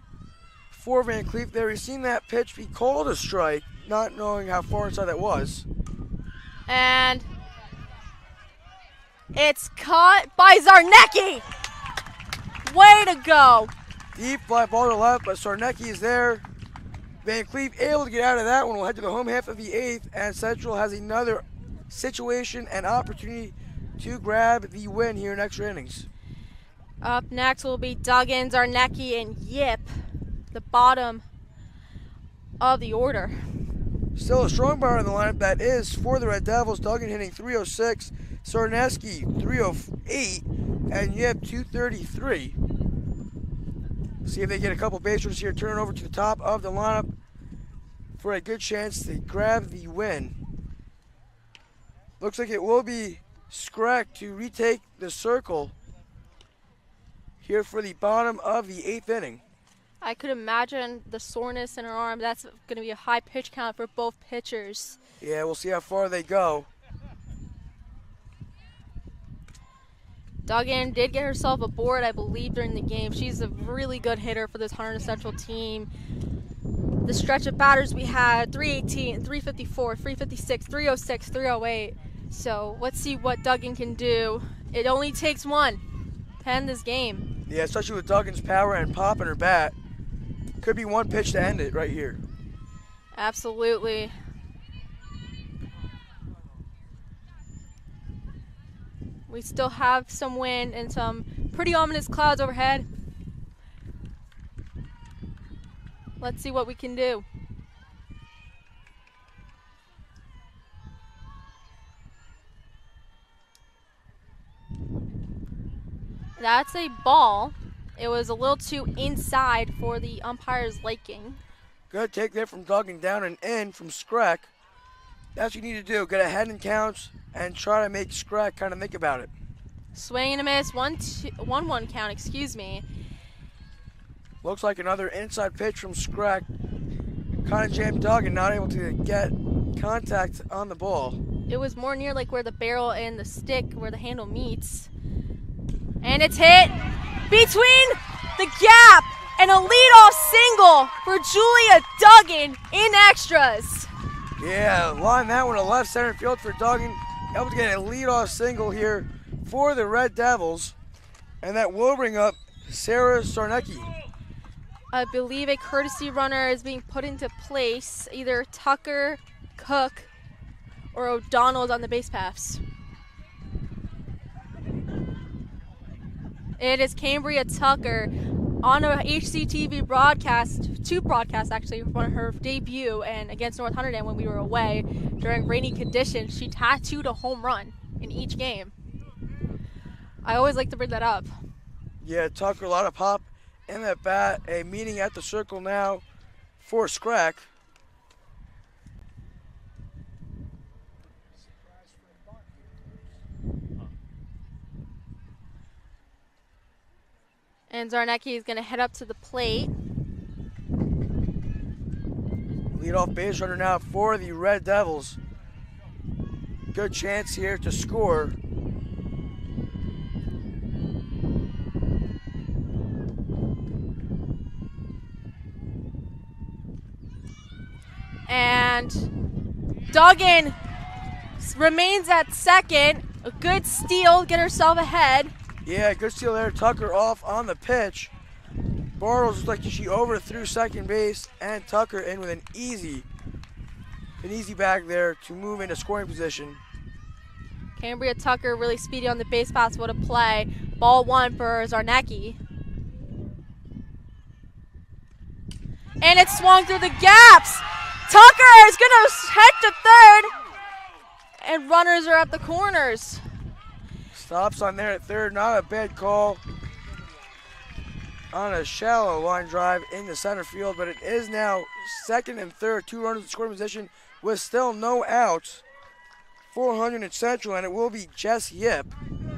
for Van Cleef there. We've seen that pitch be called a strike, not knowing how far inside that was. And it's caught by Zarnecki. Way to go. Deep fly ball to left, but Sarnecki is there. Van Cleve able to get out of that one. We'll head to the home half of the 8th, and Central has another situation and opportunity to grab the win here in extra innings. Up next will be Duggan, Zarnecki, and Yip, the bottom of the order. Still a strong bar in the lineup that is for the Red Devils. Duggan hitting 306, Sarneski 308, and Yip 233. See if they get a couple base runners here, turn over to the top of the lineup for a good chance to grab the win. Looks like it will be Skreck to retake the circle here for the bottom of the 8th inning. I could imagine the soreness in her arm. That's going to be a high pitch count for both pitchers. Yeah, we'll see how far they go. Duggan did get herself a board, I believe, during the game. She's a really good hitter for this Hunterdon Central team. The stretch of batters we had, 318, 354, 356, 306, 308. So let's see what Duggan can do. It only takes one to end this game. Yeah, especially with Duggan's power and pop in her bat. Could be one pitch to end it right here. Absolutely. We still have some wind and some pretty ominous clouds overhead. Let's see what we can do. That's a ball. It was a little too inside for the umpire's liking. Good take there from Duggan, down and in from Skreck. That's what you need to do. Get ahead in counts and try to make Skreck kind of think about it. Swing and a miss, 1-1 count, excuse me. Looks like another inside pitch from Skreck. Kind of jammed Duggan, not able to get contact on the ball. It was more near like where the barrel and the stick, where the handle meets. And it's hit between the gap, and a leadoff single for Julia Duggan in extras. Yeah, line that one to left center field for Duggan. Able to get a leadoff single here for the Red Devils. And that will bring up Sarah Sarnecki. I believe a courtesy runner is being put into place. Either Tucker, Cook, or O'Donnell is on the base paths. It is Cambria Tucker on a HCTV broadcast, two broadcasts actually, for her debut and against North Hunterdon when we were away during rainy conditions. She tattooed a home run in each game. I always like to bring that up. Yeah, Tucker, a lot of pop in that bat. A meeting at the circle now for Skreck. And Zarnecki is going to head up to the plate. Leadoff base runner now for the Red Devils. Good chance here to score. And Duggan remains at second. A good steal, get herself ahead. Yeah, good steal there. Tucker off on the pitch. Bartles looks like she overthrew second base, and Tucker in with an easy bag there to move into scoring position. Cambria Tucker really speedy on the base pass. What a play. Ball one for Zarnecki. And it swung through the gaps. Tucker is going to head to third. And runners are at the corners. Stops on there at third, not a bad call on a shallow line drive in the center field, but it is now second and third, 2 runners in scoring position with still no outs for Hunterdon Central, and it will be Jess Yip,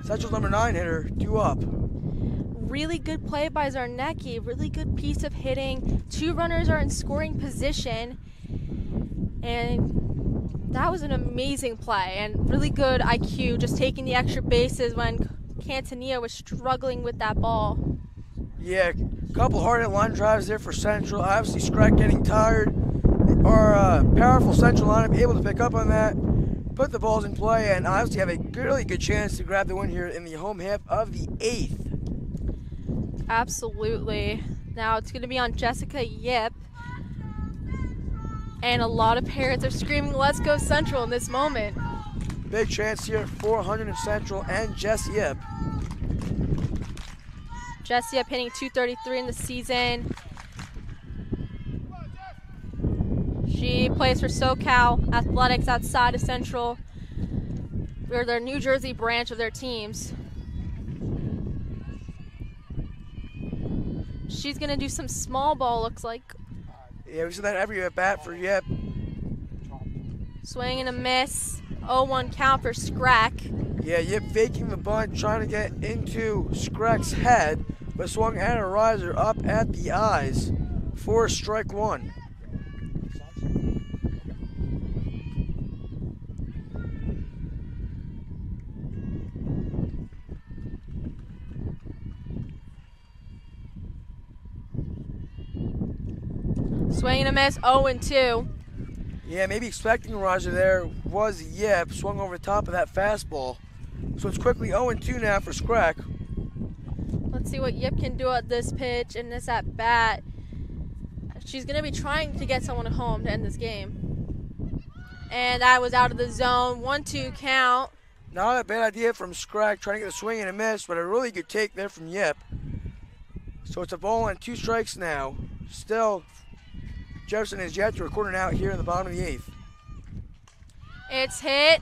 Central's number 9 hitter, due up. Really good play by Zarnecki, really good piece of hitting. 2 runners are in scoring position, and that was an amazing play and really good IQ, just taking the extra bases when Cantanilla was struggling with that ball. Yeah, a couple hard hit line drives there for Central. Obviously, Skreck getting tired. Our powerful Central lineup able to pick up on that, put the balls in play, and obviously have a really good chance to grab the win here in the home half of the 8th. Absolutely. Now it's going to be on Jessica Yip. And a lot of parents are screaming, "Let's go Central" in this moment. Big chance here for Hunterdon Central and Jess Yip. Jess Yip hitting .233 in the season. She plays for SoCal Athletics outside of Central. We're their New Jersey branch of their teams. She's gonna do some small ball, looks like. Yeah, we see that every at bat for Yip. Swing and a miss. 0-1 count for Scrack. Yeah, Yip faking the bunt, trying to get into Scrack's head, but swung at a riser up at the eyes for strike one. Swing and a miss, 0-2. Yeah, maybe expecting a riser there was Yip, swung over the top of that fastball. So it's quickly 0-2 now for Scrack. Let's see what Yip can do at this pitch and this at bat. She's going to be trying to get someone home to end this game. And that was out of the zone. 1-2 count. Not a bad idea from Scrack, trying to get a swing and a miss, but a really good take there from Yip. So it's a ball and 2 strikes now. Still, Jefferson is yet to record an out here in the bottom of the 8th. It's hit.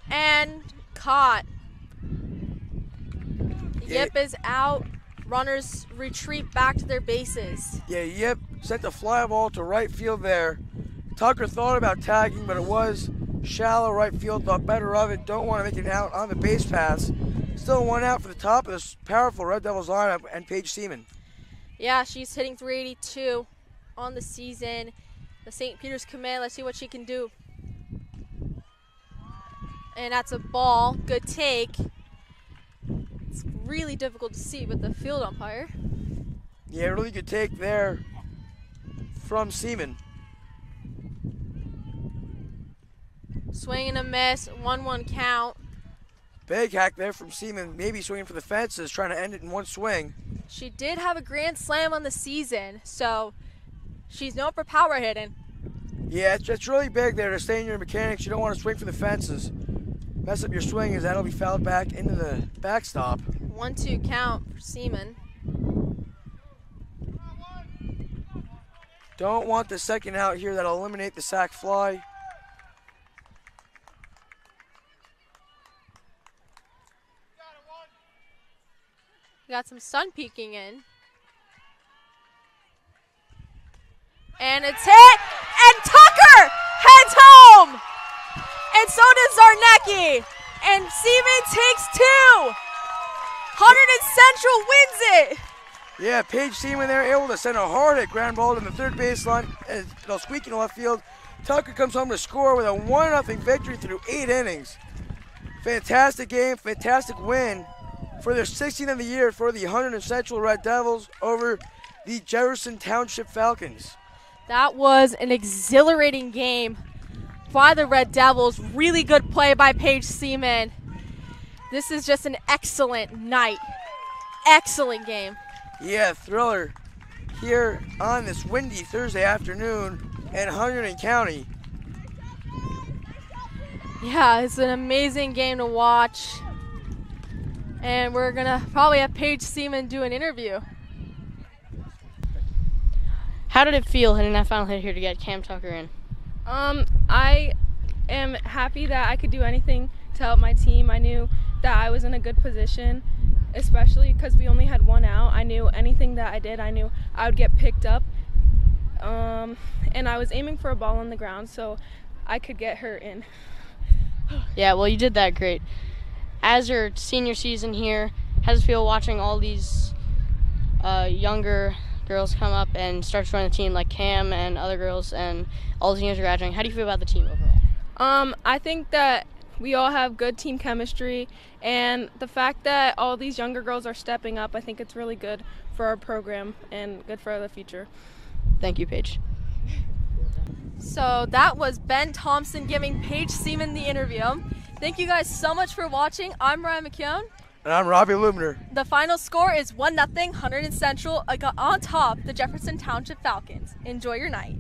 And caught. Yip is out. Runners retreat back to their bases. Yeah, Yip sent the fly ball to right field there. Tucker thought about tagging, but it was shallow right field, thought better of it. Don't want to make it out on the base pass. Still 1 out for the top of this powerful Red Devils lineup and Paige Seaman. Yeah, she's hitting .382 on the season. The St. Peter's command, let's see what she can do. And that's a ball, good take. It's really difficult to see with the field umpire. Yeah, really good take there from Seaman. Swing and a miss, 1-1 count. Big hack there from Seaman, maybe swinging for the fences, trying to end it in one swing. She did have a grand slam on the season, so she's known for power hitting. Yeah, it's really big there to stay in your mechanics. You don't want to swing for the fences. Mess up your swing as that'll be fouled back into the backstop. 1-2 count for Seaman. Don't want the second out here. That'll eliminate the sac fly. Got some sun peeking in. And it's hit, and Tucker heads home! And so does Zarnecki, and Seaman takes 2. Hunterdon Central wins it! Yeah, Paige Seaman there, able to send a hard-hit ground ball to the third baseline, and it'll squeak in left field. Tucker comes home to score with a 1-0 victory through 8 innings. Fantastic game, fantastic win for their 16th of the year for the Hunterdon Central Red Devils over the Jefferson Township Falcons. That was an exhilarating game by the Red Devils. Really good play by Paige Seaman. This is just an excellent night. Excellent game. Yeah, thriller here on this windy Thursday afternoon in Hunterdon County. Yeah, it's an amazing game to watch. And we're gonna probably have Paige Seaman do an interview. How did it feel hitting that final hit here to get Cam Tucker in? I am happy that I could do anything to help my team. I knew that I was in a good position, especially because we only had 1 out. I knew anything that I did, I knew I would get picked up. And I was aiming for a ball on the ground so I could get her in. Yeah, well, you did that great. As your senior season here, how does it feel watching all these younger girls come up and start to join the team, like Cam and other girls, and all the seniors are graduating? How do you feel about the team overall? I think that we all have good team chemistry, and the fact that all these younger girls are stepping up, I think it's really good for our program and good for the future. Thank you, Paige. So that was Ben Thompson giving Paige Seaman the interview. Thank you guys so much for watching. I'm Ryan McKeown. And I'm Robbie Lubner. The final score is 1-0 Hunterdon Central on top the Jefferson Township Falcons. Enjoy your night.